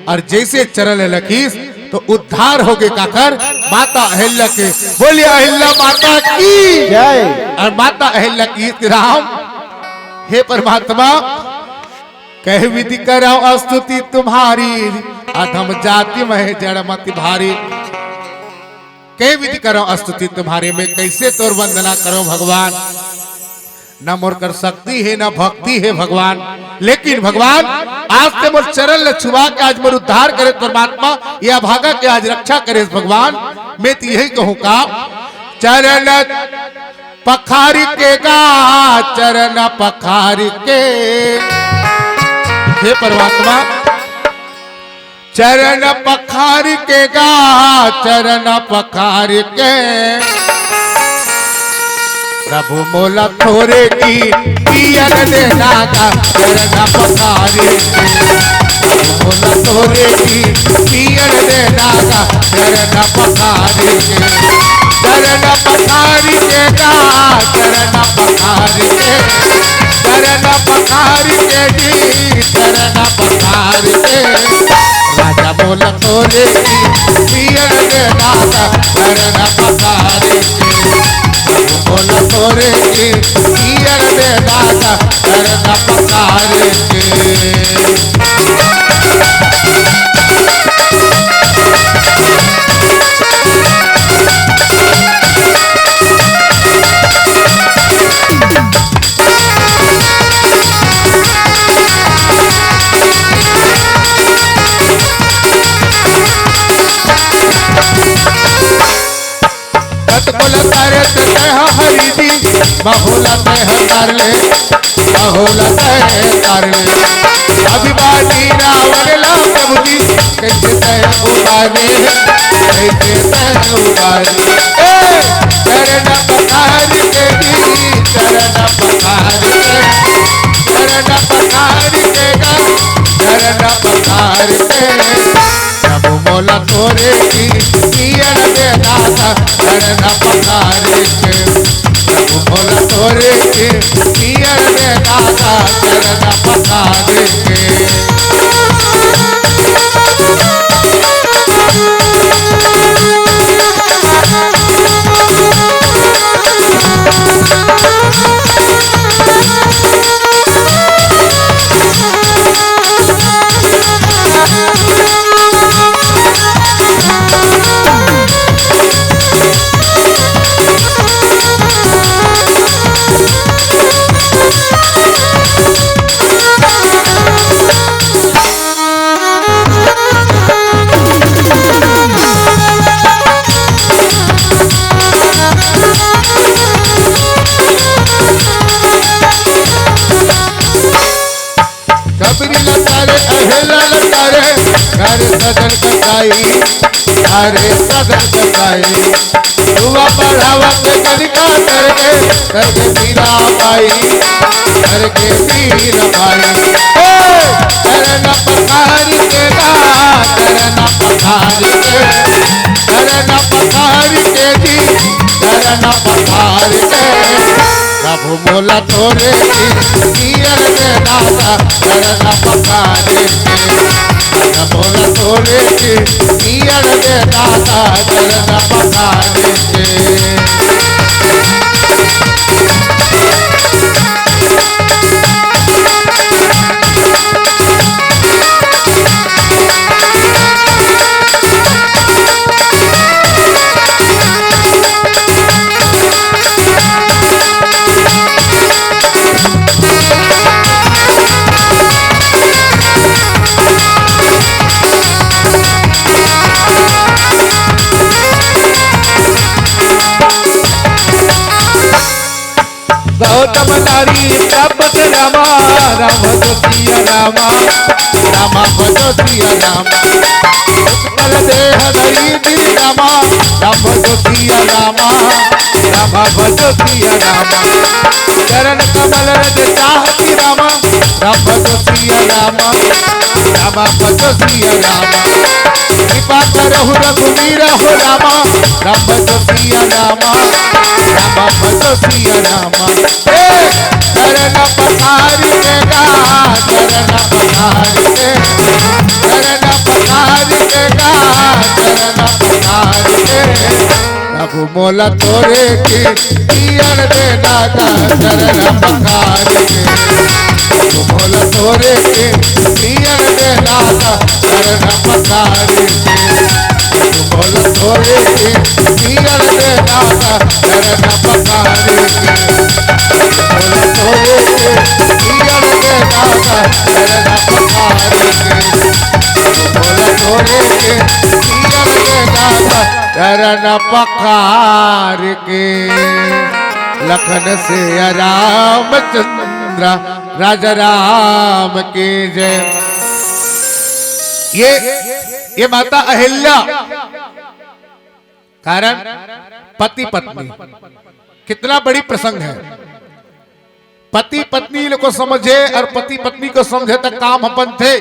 और जैसे चरण लखीस तो उद्धार हो गए काकर माता अहिल्या के। बोलिए अहिल्या माता की जय। और माता अहिल्या की राम हे परमात्मा कह विधि कराओ स्तुति तुम्हारी, अधम जाति में जड़मति भारी। कह विधि करो स्तुति तुम्हारे में कैसे तोर वंदना करो भगवान। न मोर कर सकती है न भक्ति है भगवान, लेकिन भगवान आज ते मोर चरण ल छुआ के आज मोर उद्धार करे परमात्मा, या भागा के आज रक्षा करे भगवान। मैं तो यही कहूँ का चरण पखारी के गा, चरण पखारी के हे परमात्मा चरण पखार के गा, चरण पखार के प्रभु मोला थोरे की पियर देना का, चरण पखार के प्रभु मोला थोरे की पियर देना का, चरण पखार के चरण पखार के गा, चरण पखार के चरण पखार के जी, चरण पखार के राजा बोल थोरे की पियर दे दादा, चरण पखार के बोल थोरे की पियर दे दादा, चरण पखार के। बहुला तय कर ले, बहुला तय कर ले, अभिवादी रावण ला प्रभु जी कैसे तय उबारे, कैसे तय उबारे। चरण पखार के जी, चरण पखार के, चरण पखार के गा, चरण पखार के प्रभु मोला तोरे की पियर दे दादा, चरण पखार के बोला तोरे के पियर दे दादा, चरण पखार के। घर सदन कसाई अरे सदन कसाई हुआ बढ़ावत कनिका करके मीरा बाई करके मीरा बाई करना पखारी के करना पखारी के करना पखारी के जी करना पखारी के प्रभु मोला तोरे कीयर के दादा करना पखारी के बोला तोरे कीयर के दादा करना पखारी के गौतम नारी प्रपत रामा राम भजो रामा रामा भजो रामा उत्पल देह धरी दी रामा राम भजो रामा रामा भजो रामा चरण कमल रज चाहती रामा राम भजो रामा रामा भजो रामा कृपा करहु रघुवीर हो रामा राम भजो रामा रामा भजो रामा करना पखारी के करना पखारी के करना पखारी के करना पखारी के प्रभु मोला तोरे की पियर दे दादा करना पखारी के प्रभु मोला तोरे की पियर दे दादा करना पखारी के प्रभु मोला तोरे की पियर दे दादा करना पखारी के चरण पखार के लखन से रामचंद्र राजा राम के जय। ये माता अहिल्या कारण पति पत्नी कितना बड़ी प्रसंग है। पति पत्नी को समझे और पति पत्नी को समझे तक काम अपन थे।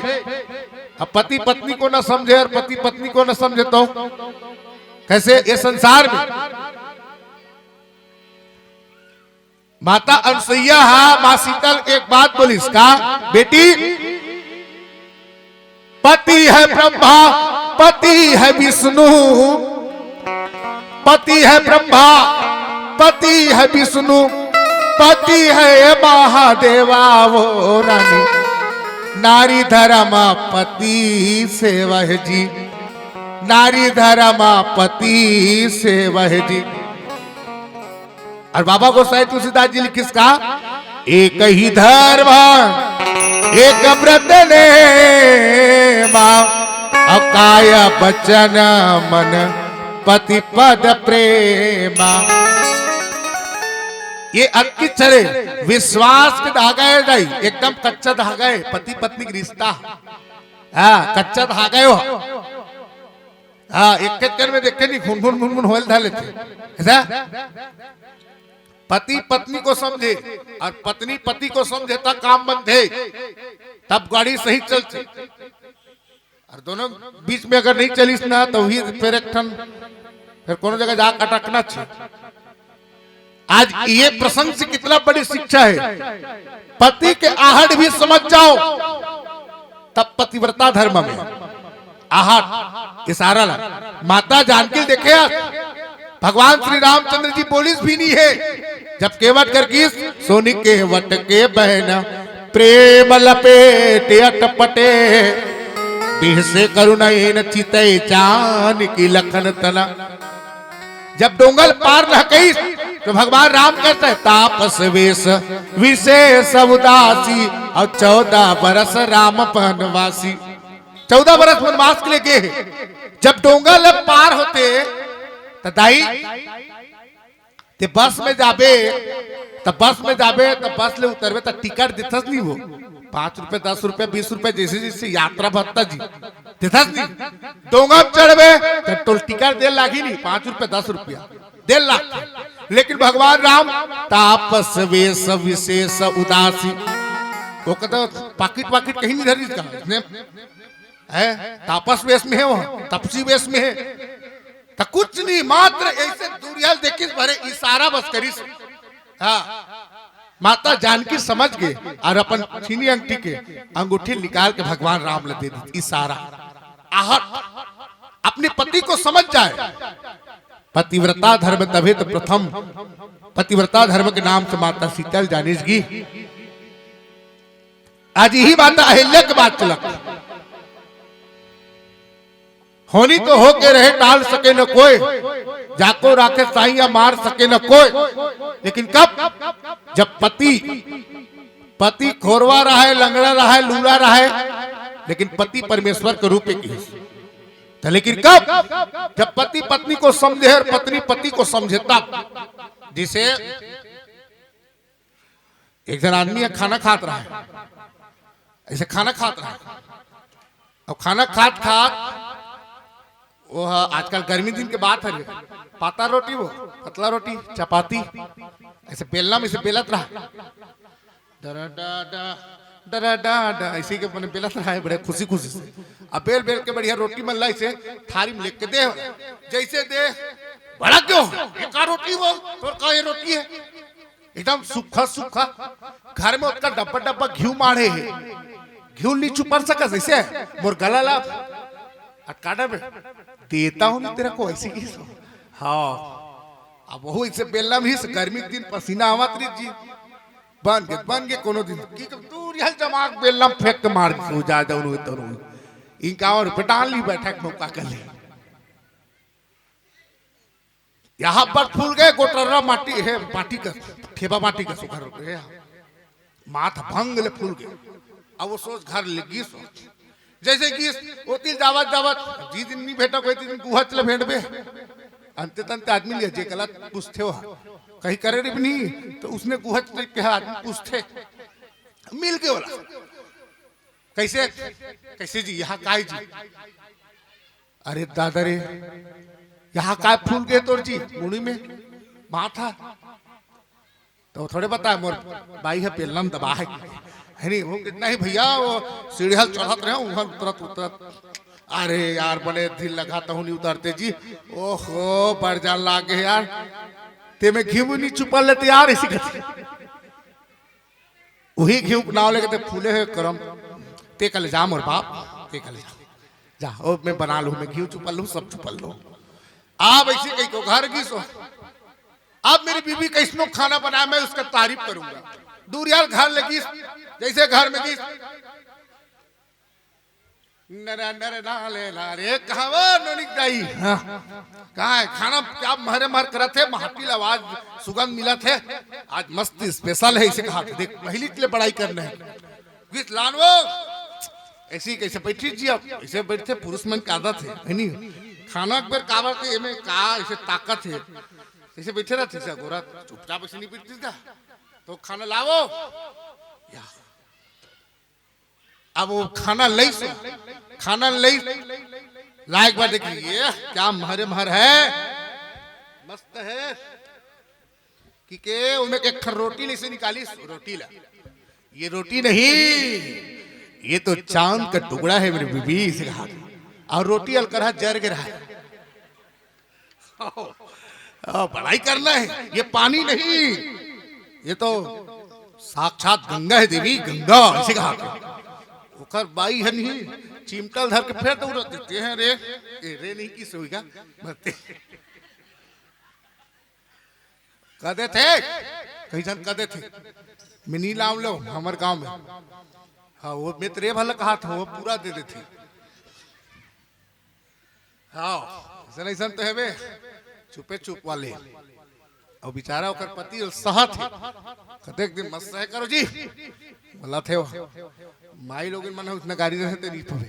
अब पति पत्नी को न समझे और पति पत्नी को न समझे तो कैसे ये संसार में। माता अनसुईया मां शीतल एक बात बोली इसका, बेटी पति है ब्रह्मा पति है विष्णु, पति है ब्रह्मा पति है विष्णु, पति है महादेवा वो रानी, नारी धर्मा पति सेवा है जी, नारी धर्मा पति सेवा है जी। और बाबा गोसाई तुलसीदास जी लिखिस का, एक ही धर्म एक व्रत ने मां, अकाय बचन मन पति पद प्रेमा। ये अटकी चले विश्वास के धागा है नहीं, एकदम कच्चा धागा है पति पत्नी का रिश्ता। हाँ कच्चा धागा हो। हाँ एक कर में देखे नहीं खून खून खून खून होल था लेते ऐसा। पति पत्नी को समझे और पत्नी पति को समझे तब काम बंधे, तब गाड़ी सही चलती। और दोनों बीच में अगर नहीं चलीस ना तो ही फिर एक ठन फिर कोनो जगह जा अटकना चाहिए। आज ये प्रसंग से कितना बड़ी शिक्षा है। पति के आहट भी समझ जाओ तब पतिव्रता धर्म में आहट इशारा ला। माता जानकी देखे भगवान श्री रामचंद्र जी पुलिस भी नहीं है जब केवट कर की सोनी के वट के बहन प्रेम लपेटे अटपटे से करुणैन चिते चान की लखन तना। जब डोंगल पार न कही तो भगवान राम कहते हैं तापस वेश विशेष उदासी और 14 बरस राम वनवासी। 14 बरस वनवास के लिए गए। जब डोंगल पार होते तो दाई ते बस में जाबे तो बस ले उतरबे तो टिकट देथस नहीं वो 5 रुपए 10 रुपए 20 रुपए जैसे जैसे यात्रा भत्ता जी तिथस डोंगा चढ़वे तो टोल टिकट दे लागी नहीं, 5 रुपए 10 रुपया 1.5 लाख। लेकिन भगवान राम तापस वेश विशेष उदासी, वो कहता पाकिट वाकिट कहीं नहीं धरी इसका है, तापस वेश में है, वो तपसी वेश में है, तो कुछ नहीं, मात्र ऐसे दूरिया देखी भरे इशारा बस करी। हाँ, माता जानकी समझ गए और अपन छीनी अंगठी के अंगूठी निकाल के भगवान राम ले दे दी, इशारा आहट अपने पति को समझ जाए। पतिव्रता धर्म तभी तो प्रथम, पतिव्रता धर्म के नाम से माता शीतल जानेगी। आज यही माता अहिल्या की बात चलक, होनी तो हो के रहे टाल सके न कोई, जाको राखे साइया मार सके न कोई। लेकिन कब, जब पति खोरवा रहा है, लंगड़ा रहा है, लूला रहा है, लेकिन पति परमेश्वर के रूप में तो लेकिन कब, जब पति पत्नी को समझे और पत्नी पति को समझे तब। जिसे एक जन आदमी खाना खात रहा है, ऐसे खाना खात रहा है, और खाना खात वो आजकल गर्मी दिन के बात है, पाता रोटी, वो पतला रोटी चपाती ऐसे बेलना में से बेलत रहा, ऐसे के मैंने बेलत रहा है बड़े खुशी खुशी से। अब बेल बेल के बढ़िया रोटी मन लाई से थारी में लेके दे, जैसे दे बड़ा क्यों ये का रोटी, वो तो का ये रोटी है एकदम सूखा सूखा, घर में उसका डब्बा डब्बा घी मारे है, घी नहीं छुपा सका जैसे मोर गला ला अटकाटा में देता हूँ तेरा को ऐसी की। हाँ, अब वो इसे बेलना भी गर्मी दिन पसीना आवत रही जी, बन के कोनो दिन की दूर यह जमाक बेलना फेंक के मार के जा जाऊँ तो इनका और पिटान ली बैठक मौका कर ले। यहाँ पर फूल गए गोटर्रा माटी है, माटी का ठेबा माटी का सुखर गया, माथा भंग ले फूल गए। अब वो सोच घर लगी, सोच जैसे कि वो तिल जावत जावत जी दिन नहीं भेटा कोई दिन गुहा चले भेंट बे अंते तंते आदमी ले जे गलत पूछते हो कहीं करे भी नहीं, तो उसने गुहा चले के आदमी पूछते मिल के बोला कैसे कैसे जी यहाँ काय जी, अरे दादा रे यहाँ काय फूल गए तोर जी मुड़ी में माथा, तो थोड़े बता मोर बाई है पेलम दबा है नहीं वो कितना ही भैया, वो सीढ़िया चढ़त रहे उतरत उतरत, अरे यार बड़े दिल लगाता हूँ नहीं उतरते जी, ओहो बढ़ जान लागे यार, ते में घी नहीं छुपा लेते यार, इसी कहते वही घी नाव लेके फूले है करम, ते कल जा मोर बाप, ते कल जा ओ मैं बना लू, मैं घी छुपा लू, सब छुपा लू। आप ऐसे कहीं को घर की सो, अब मेरी बीबी कैसनो खाना बनाया मैं उसका तारीफ करूंगा, दूर यार घर लगी जैसे घर में की नरे नरे नाले नारे कहावा नोनिक जाई, कहाँ है खाना क्या महरे महर करा थे, महातिल आवाज सुगंध मिला थे, आज मस्त स्पेशल है इसे कहा थे, देख पहली के लिए बड़ाई करना है गीत लानवो ऐसी कैसे बैठी जी, अब ऐसे बैठते पुरुष मन की आदत है नहीं, खाना एक बार काबर के में का ऐसे ताकत है, ऐसे बैठे रहते से गोरा चुपचाप ऐसे नहीं बैठती था, तो खाना लावो या अब वो खाना लई सो, खाना लई लायक बात देखिए क्या महरे महर है, मस्त है कि के उनमें एक रोटी नहीं से निकाली, रोटी ला, ये रोटी नहीं ये तो चांद का टुकड़ा है मेरी बीबी से कहा, और रोटी अलकरहा जर के रहा है, बड़ाई करना है, ये पानी नहीं ये तो साक्षात गंगा है देवी, गंगा इसे कहा ओकर बाई है नहीं, चिमटल धर के फिर दौड़ देते हैं रे रे नहीं किस होगा मरते कदे थे कहीं जन कदे थे मिनी लाम लो हमारे गांव में, हाँ वो मित्र रे भला कहा था वो पूरा दे देते, हाँ ऐसा तो है बे चुपे चुप वाले, और बेचारा ओकर पति सहत है, कते दिन मस्त है करो जी बोला थे वो माई लोग मन उतना गाड़ी रहते नहीं पड़े,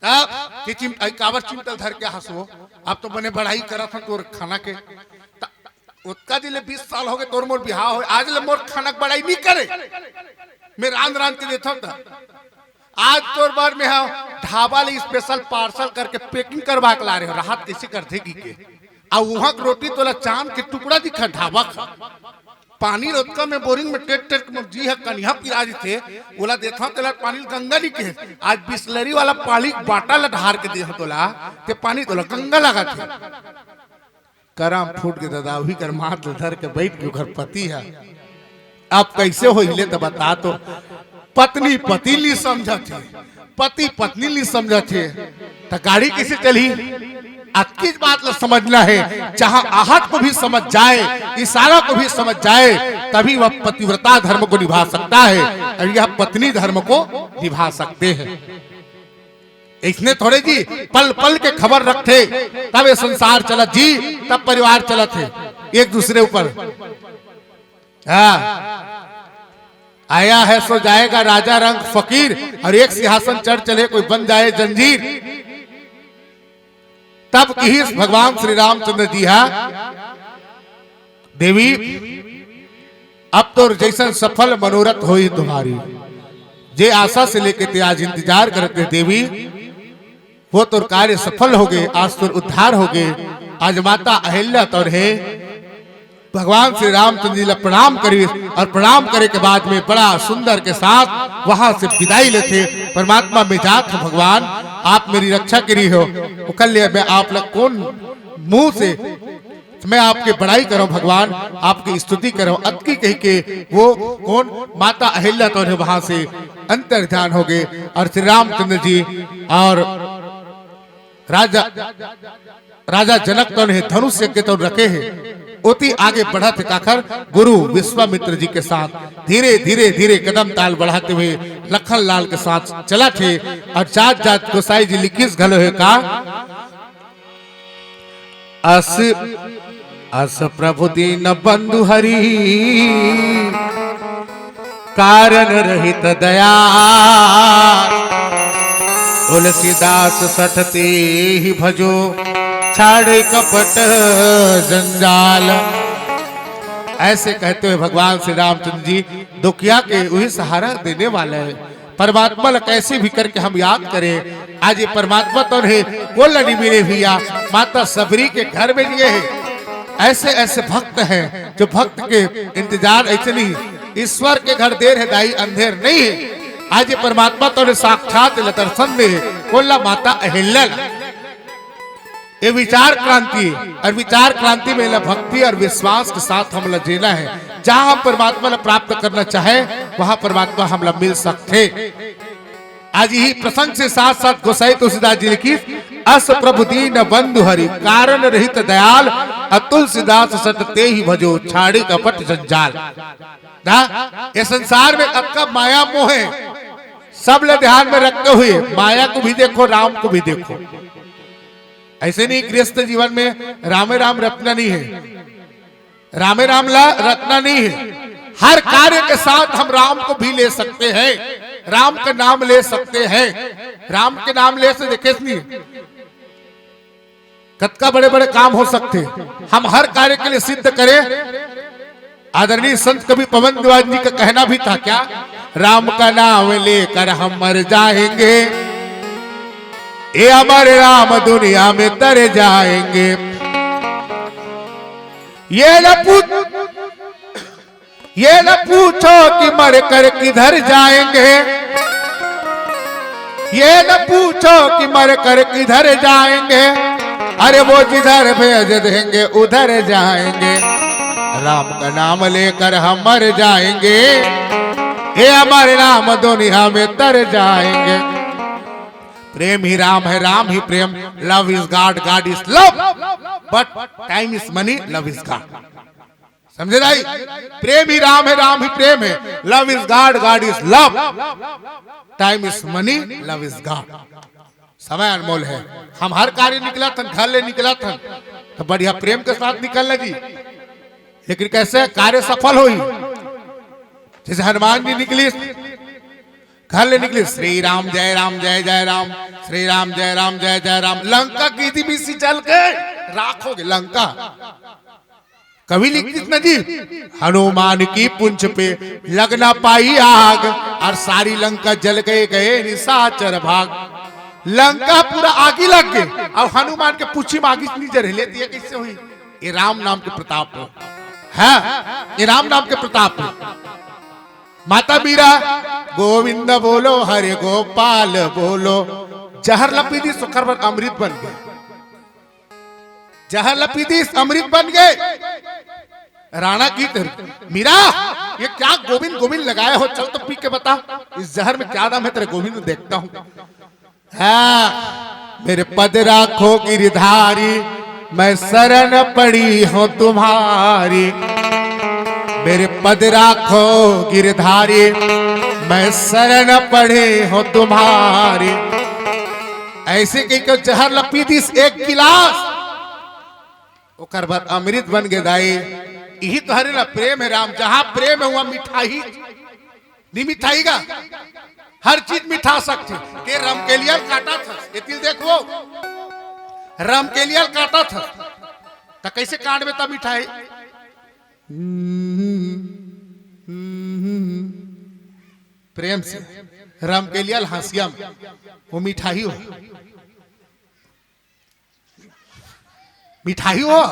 तब कि काबर चिमटल धर के हंसो, अब तो मैंने बढ़ाई करा था तोर खाना के, उसका दिले 20 साल हो गए तोर मोर बिहाव हो, आज ले मोर खाना बढ़ाई नहीं करे, मैं रांध रांध के देता था, आज तोर बार में हम ढाबा ले स्पेशल पार्सल करके पैकिंग करवा के ला रहे हो राहत कैसे कर देगी के आ वहां की रोटी तोला चांद के टुकड़ा दिखा ढाबा खा पानी रोतका में बोरिंग में टेट टेट में जी है कन्या पिराज थे बोला देखा तोला पानी गंगा नहीं के आज बिस्लरी वाला पानी बाटा ला ढार के दे तोला ते पानी तोला गंगा लगा थे कराम फूट के दादा वही कर माथ धर के बैठ के घर पति है अब कैसे हो हिले तो बता तो पत्नी पति नहीं समझा थे पति पत्नी नहीं समझा थे तो गाड़ी कैसे चली किस बात ला समझना है जहां आहट को भी समझ जाए इशारा को भी समझ जाए तभी वह पतिव्रता धर्म को निभा सकता है और यह पत्नी धर्म को निभा सकते हैं इसने थोड़े जी पल पल के खबर रखे तब ये संसार चला जी तब परिवार चला थे एक दूसरे ऊपर आया है सो जाएगा राजा रंग फकीर और एक सिंहासन चढ़ चले कोई बन जाए जंजीर तब की भगवान श्री रामचंद्र जी हा देवी अब तो जैसा सफल मनोरथ हो ही तुम्हारी जे आशा से लेके ते आज इंतजार करते देवी वो तो कार्य सफल हो गए आज तो उद्धार हो गए आज माता अहिल्या तो है भगवान श्री रामचंद्र जी प्रणाम करी और प्रणाम करे के बाद में बड़ा सुंदर के साथ वहां से विदाई लेते परमात्मा में जात भगवान आप मेरी रक्षा करी हो कल मैं आप लोग कौन मुंह से मैं आपकी बड़ाई करूं भगवान आपकी स्तुति करूं अतकी कह के वो कौन माता अहिल्या तो वहां से अंतर ध्यान हो गए और श्री रामचंद्र जी और राजा जनक तो ने धनुष यज्ञ तो रखे हैं ओती आगे बढ़ा थे काखर गुरु विश्वामित्र जी के साथ धीरे धीरे धीरे कदम ताल बढ़ाते हुए लखन लाल के साथ चला थे और जात जात गोसाई जी लिखिस घलो है का अस प्रभु दीन बंधु हरि कारण रहित दया तुलसीदास सठते ही भजो छाड़े कपट जंजाल ऐसे कहते हुए भगवान श्री रामचंद्र जी दुखिया के वही सहारा देने वाले हैं परमात्मा कैसे भी करके हम याद करें आज ये परमात्मा तो है बोल नहीं मिले भैया माता सबरी के घर में लिए है ऐसे ऐसे भक्त हैं जो भक्त के इंतजार ऐसे नहीं ईश्वर के घर देर है दाई अंधेर नहीं है आज ये परमात्मा तो साक्षात दर्शन में बोला माता अहिल्या ये विचार क्रांति और विचार क्रांति में भक्ति और विश्वास के साथ हम लोग जीना है जहां हम परमात्मा प्राप्त करना चाहे वहां परमात्मा हम लोग मिल सकते आज यही प्रसंग से साथ साथ गोसाई तुलसीदास जी लिखी अस प्रभु दीन बंधु हरि कारण रहित दयाल तुलसीदास सटते ही भजो छाड़ी कपट जंजाल ये संसार में अक्का माया मोह है सब लोग ध्यान में रखते हुए माया को भी देखो राम को भी देखो ऐसे नहीं गृहस्थ जीवन में रामे राम रत्ना नहीं है रामे राम ला रत्ना नहीं है हर कार्य के साथ हम राम को भी ले सकते हैं राम का नाम ले सकते हैं राम के नाम ले से देखे नहीं कतका बड़े बड़े काम हो सकते हम हर कार्य के लिए सिद्ध करें आदरणीय संत कवि पवन द्वार जी का कहना भी था क्या राम का नाम लेकर हम मर जाएंगे ये हमारे राम दुनिया में तर जाएंगे ये न पूछो कि मर कर किधर जाएंगे ये न पूछो कि मर कर किधर जाएंगे अरे वो जिधर भेज देंगे उधर जाएंगे राम का नाम लेकर हम मर जाएंगे ये हमारे राम दुनिया में तर जाएंगे प्रेम ही राम है राम ही प्रेम love is God God is love but time is money love is God समझे भाई प्रेम ही राम ही प्रेम है love is God God is love time is money love is God समय अनमोल है हम हर कार्य निकला था घर ले निकला था तो बढ़िया प्रेम के साथ निकलना जी लेकिन कैसे कार्य सफल हुई जैसे हनुमान जी निकली घर ले निकले श्री राम जय राम श्री राम जय जय राम लंका की थी बीसी चल के राख हो गए लंका कवि लिखती न जी, हनुमान की पूंछ पे लग ना पाई आग और सारी लंका जल गए निशाचर भाग। लंका पूरा आगी लग गए और हनुमान के पूछी में आगी नहीं जर लेती है, कैसे हुई? ये राम नाम के प्रताप है, ये राम नाम के प्रताप है। माता मीरा गोविंद बोलो हरे गोपाल बोलो, जहर लपीदी सुखर पर अमृत बन गए, जहर लपीदी अमृत बन गए। राणा की मीरा ये क्या गोविंद गोविंद लगाए हो, चल तो पी के बता इस जहर में क्या दाम है तेरे गोविंद में देखता हूं। हाँ, मेरे पद राखो गिरधारी, मैं शरण पड़ी हूं तुम्हारी। मेरे पद राखो गिरधारी, मैं शरण पड़े हूं तुम्हारी। ऐसे कही को जहर लपीदी एक गिलास, ओकर बाद अमृत बन गए दाई। यही तो हरे ना प्रेम है राम, जहां प्रेम है वहां मिठाई नहीं मिठाई का हर चीज मिठा सकती के। रमकेलियल काटा था, ये तिल देखो रमकेलियल काटा था तो कैसे काट में तब मिठाई। प्रेम से रमकेलियल हंसियम वो मिठाई हो, मिठाई हो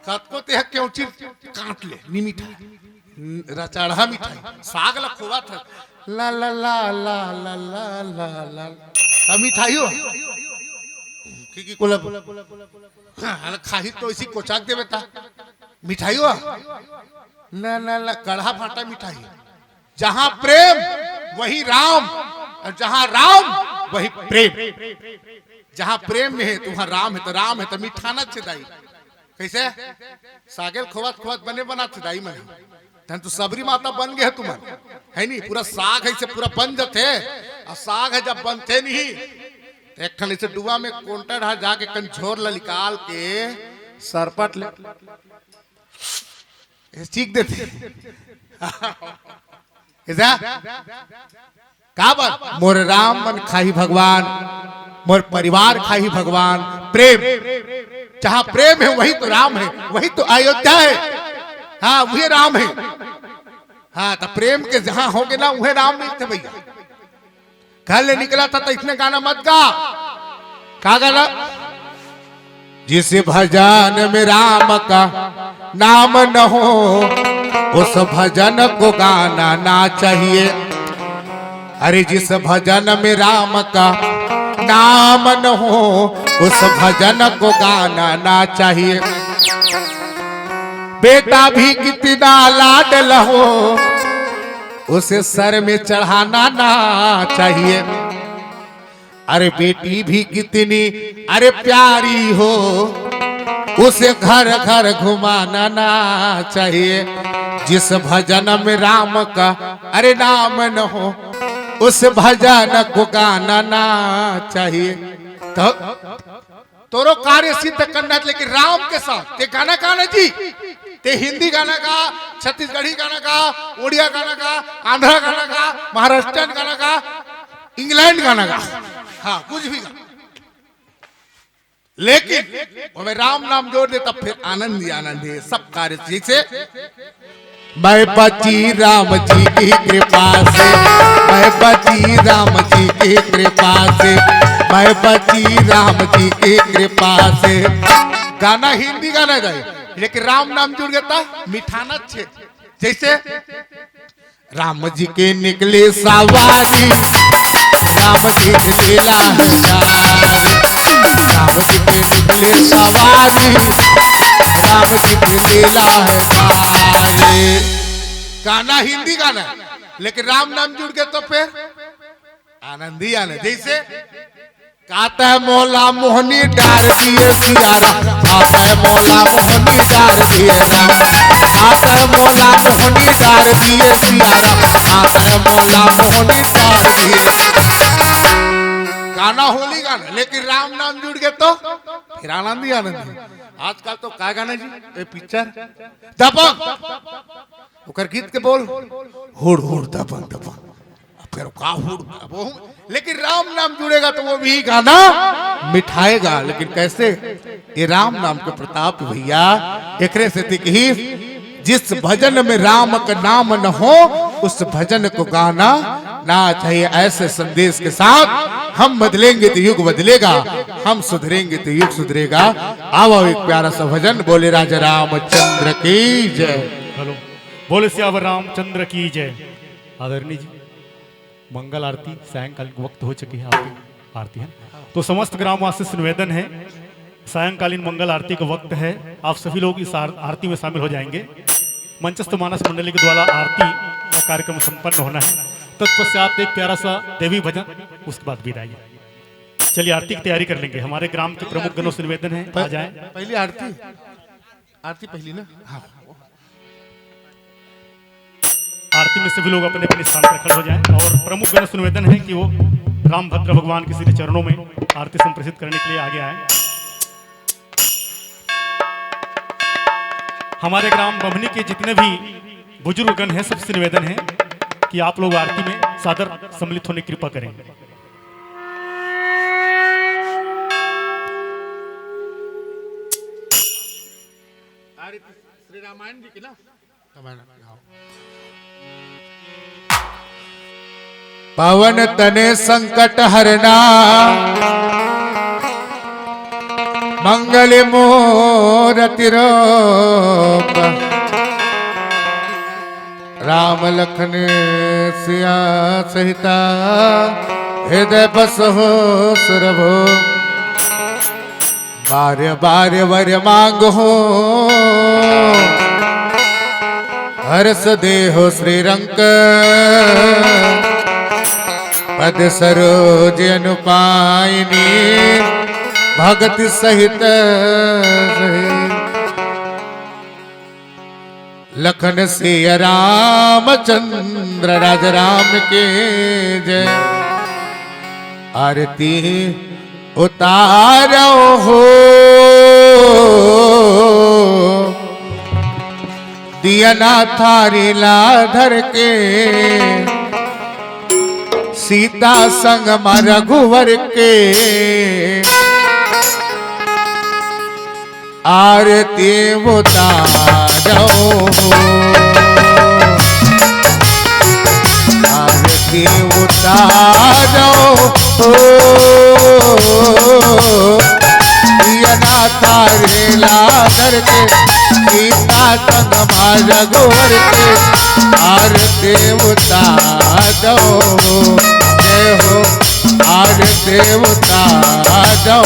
कतको ते क्यों चीज काट ले नी मिठाई रचाड़ा मिठाई साग ला खोवा था ला ला ला ला ला ला ला ला अब मिठाई हो की कोला खाही तो इसी कोचाक दे बेटा मिठाई हो ना ना ला कढ़ा फाटा मिठाई। जहां प्रेम वही राम और जहां राम वही प्रेम। जहां प्रेम में है तो वहां राम है, तो राम है तो मीठा ना छदाई। कैसे सागेल खोवत खोवत बने बना छदाई मन तन तो सबरी माता बन गए तुम है नहीं। पूरा साग है से पूरा बन जाते और साग है जब बनते नहीं तो एक खन से डुआ में कोंटा ढा जाके कंझोर ला निकाल के सरपट ले चीख देते का बात मोर राम मन खाही भगवान, मोर परिवार खाही भगवान। प्रेम जहां प्रेम है वही तो राम है, वही तो अयोध्या है। हाँ वही राम है। हाँ तो प्रेम के जहां होगे ना वही राम नहीं थे भैया। घर ले निकला था तो इतने गाना मत गा। का गाना? जिस भजन में राम का नाम न हो उस भजन को गाना ना चाहिए। अरे जिस भजन में राम का नाम न हो उस भजन को गाना ना चाहिए। बेटा भी कितना लाडल हो उसे सर में चढ़ाना ना चाहिए। अरे बेटी भी कितनी अरे प्यारी हो उसे घर घर घुमाना ना चाहिए। जिस भजन में राम का अरे नाम न हो उस भजन को गाना ना चाहिए। तो तोरो कार्य सिद्ध करना, लेकिन राम के साथ ते गाना गाना जी, ते हिंदी गाना का, छत्तीसगढ़ी गाना का, उड़िया गाना का, आंध्रा गाना का, महाराष्ट्र गाना का, इंग्लैंड गाना का, हाँ कुछ भी गा। लेकिन वो राम नाम जोड़ दे तब फिर आनंद ही आनंद है सब कार्य। जैसे मैं बची राम जी की कृपा से, मैं बची राम जी की कृपा से, मैं बची राम जी की कृपा से। गाना हिंदी गाना जाए लेकिन राम नाम जुड़ गया मिठाना छे। जैसे राम जी के निकले सवारी, राम जी के लीला है प्यारी। राम जी के निकले सवारी, राम जी की लीला है प्यारी। गाना हिंदी गाना लेकिन राम नाम जुड़ गए तो फिर आनंद ही आनंद। जैसे काता है मौला मोहनी डार दिए सियारा, आता है मौला मोहनी डार दिए राम। आता है मौला मोहनी डार दिए सियारा, आता है मौला मोहनी डार दिए। गाना होली गाना लेकिन राम नाम जुड़ गए तो फिर आनंद ही आनंद। आजकल तो क्या गाना जी ए पिक्चर दबंग ओकर गीत के बोल हुड़ हुड़ दबंग दबंग फिर का हुड़। लेकिन राम नाम जुड़ेगा तो वो भी गाना मिठाएगा। लेकिन कैसे? ये राम नाम के प्रताप भैया एकरे से ही जिस भजन में राम का नाम न हो उस भजन को गाना ना चाहिए। ऐसे संदेश के साथ हम बदलेंगे तो युग बदलेगा, हम सुधरेंगे तो युग सुधरेगा। आओ एक प्यारा सा भजन, बोले राजा रामचंद्र की जय। हेलो, बोले सियावर रामचंद्र की जय। आदरणीय जी, मंगल आरती सायंकाल वक्त हो चुकी है, आपकी आरती है तो समस्त ग्रामवासी से निवेदन है, सायंकालीन मंगल आरती का वक्त है। आप सभी लोग इस आरती में शामिल हो जाएंगे। मंचस्थ मानस मंडली के द्वारा आरती का कार्यक्रम संपन्न होना है। तत्पश्चात एक प्यारा सा देवी भजन, उसके बाद विदाई। चलिए आरती की तैयारी कर लेंगे। हमारे ग्राम के प्रमुख गणों से निवेदन है, आ जाए। पहली आरती, आरती पहली ना। हाँ। आरती में सभी लोग अपने अपने स्थान पर खड़े हो जाएं और प्रमुख गण से निवेदन है कि वो राम भद्र भगवान के श्री चरणों में आरती संप्रेषित करने के लिए आगे आए। हमारे ग्राम बभनी के जितने भी बुजुर्ग गण हैं, सबसे निवेदन है कि आप लोग आरती में सादर सम्मिलित होने की कृपा करें। श्री रामायण जी की ना। पवन तने संकट हरना, मंगल मूरति रूप, राम लखन सिया सहिता, हृदय बसहो सुरभो, बार्य बार्य वर मांगो, हर्ष देहो श्रीरंक, पद सरोज अनुपायनी, भगति सहित लखन सिया रामचंद्र राजा राम के जय। आरती उतारो हो दिया ना थारी लाधर के, सीता संग रघुवर के, आरती उतारो आरती उतारो तारे लाधर के, सीता संग रघुवर के, आरती उतारो जय हो, आरती उतारो।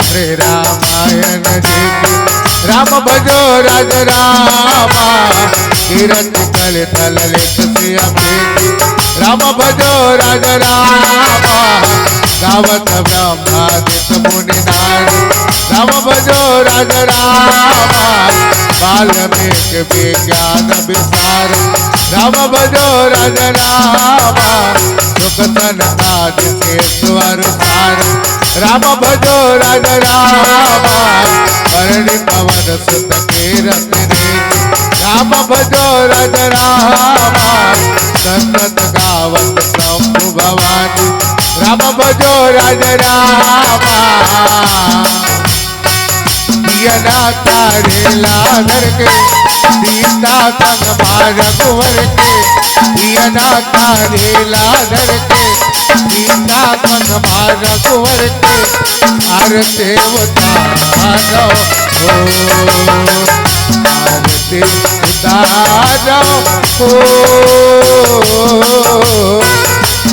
श्री रामायण जी की, राम भजो राज रामा, तीरथ कल तल लेख सिया बेटी, राम भजो राज रामा, गावत ब्रह्मादित मुनि नारी, राम भजो राज रामा, वाल्मीकि विज्ञान विसार, राम भजो राज रामा, सुख सनकादि स्वर सार, राम भजो राज रामा, परणी पवन सुत के रति रे, राम भजो राज रामा, संत गावत शंभु भवानी, राम भजो राज रामा, दिया तारे लाधर के, सीता संग रघुवर के, दिया तारे लाधर के, सीता संग रघुवर के, आरती उतारो आरती उतारो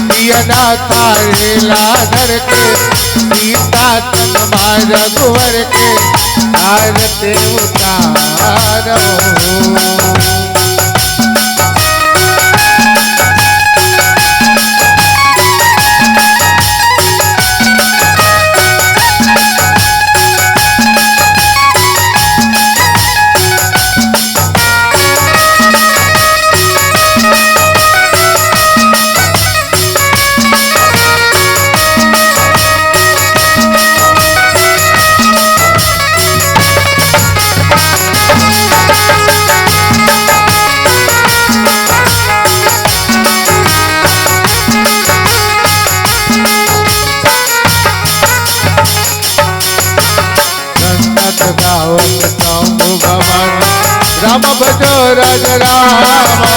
दिया तारे लाधर के, सीता संग रघुवर के, आरती उतारो। भजो राज रामा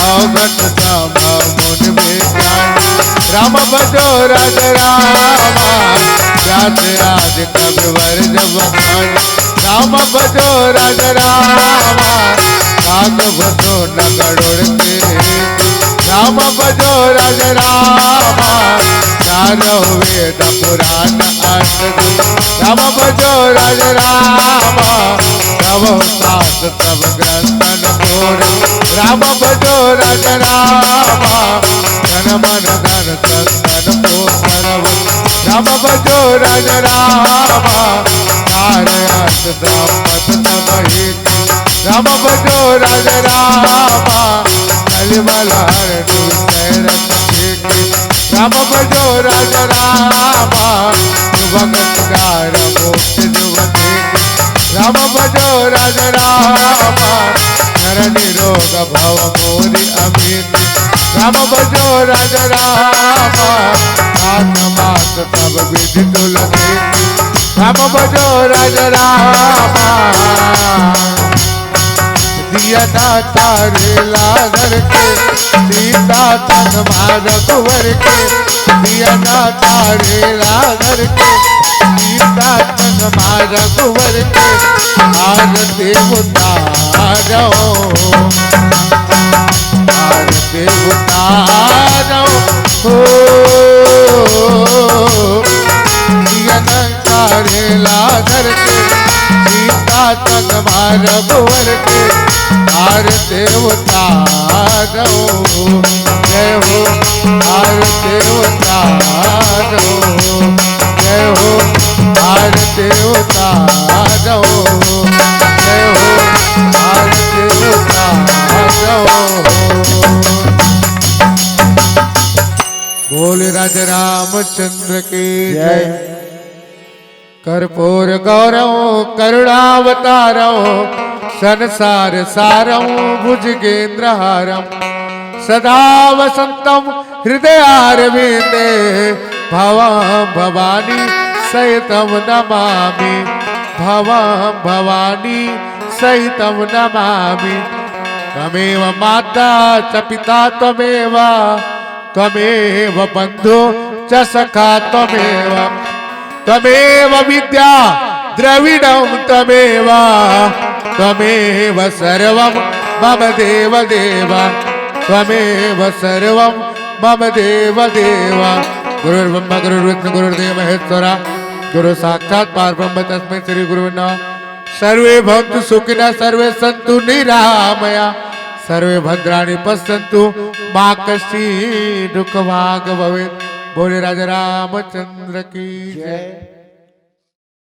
अवगत श्यामा मुन विज्ञानी राम भजो राज रामा व्यास आदि कविवर जब बखानी राम भजो राज रामा राघव सो न गरुड़ राम भजो राज रामा चारो वेद पुराण अष्ट राम भजो राज रामा नव शास्त्र सब ग्रंथन पूर राम भजो राज रामा धन मन धन संतन पोषण राम भजो राज रामा नारायण दामत तमहित राम भजो राज रामा कलिमल हर राम भजो राज रामा भगत कार मोक्ष जुवते राम भजो राज रामा नर निरोग भव मोरि अमित राम भजो राज रामा नाथ मात सब विधि तुलसी राम भजो राज रामा दिया दाता रे लागर के सीता तन मार कुंवर के दिया दाता रे लागर के सीता तन मार कुंवर के आर देवतारो हो दिया दाता रे लागर के सीता तन मार कुंवर के आर देवतारो जय हो आर देवतारो जय हो आर देवतारो जय हो आर देवतारो बोले राजा रामचंद्र की जय कर्पूर गौरव करुणावतारो संसार सारं भुजगेन्द्रहारं सदा वसंतं हृदयारविंदे भवं भवानी सहितं नमामि भवं भवानी सहितं नमामि त्वमेव माता च पिता त्वमेव त्वमेव बन्धु च सखा त्वमेव त्वमेव विद्या द्रविणं त्वमेव त्वमेव सर्वं मम देव देव त्वमेव सर्वं मम देव देव गुरुर्ब्रह्मा गुरुर्विष्णु गुरुर्देव महेश्वरा गुरु साक्षात् परब्रह्म तस्मै श्री गुरुवे नमः सर्वे भवन्तु सुखिनः सर्वे सन्तु निरामया सर्वे भद्राणि पश्यन्तु मा कश्चित् दुःखभाग् भवेत् बोले राजा रामचंद्र की जय।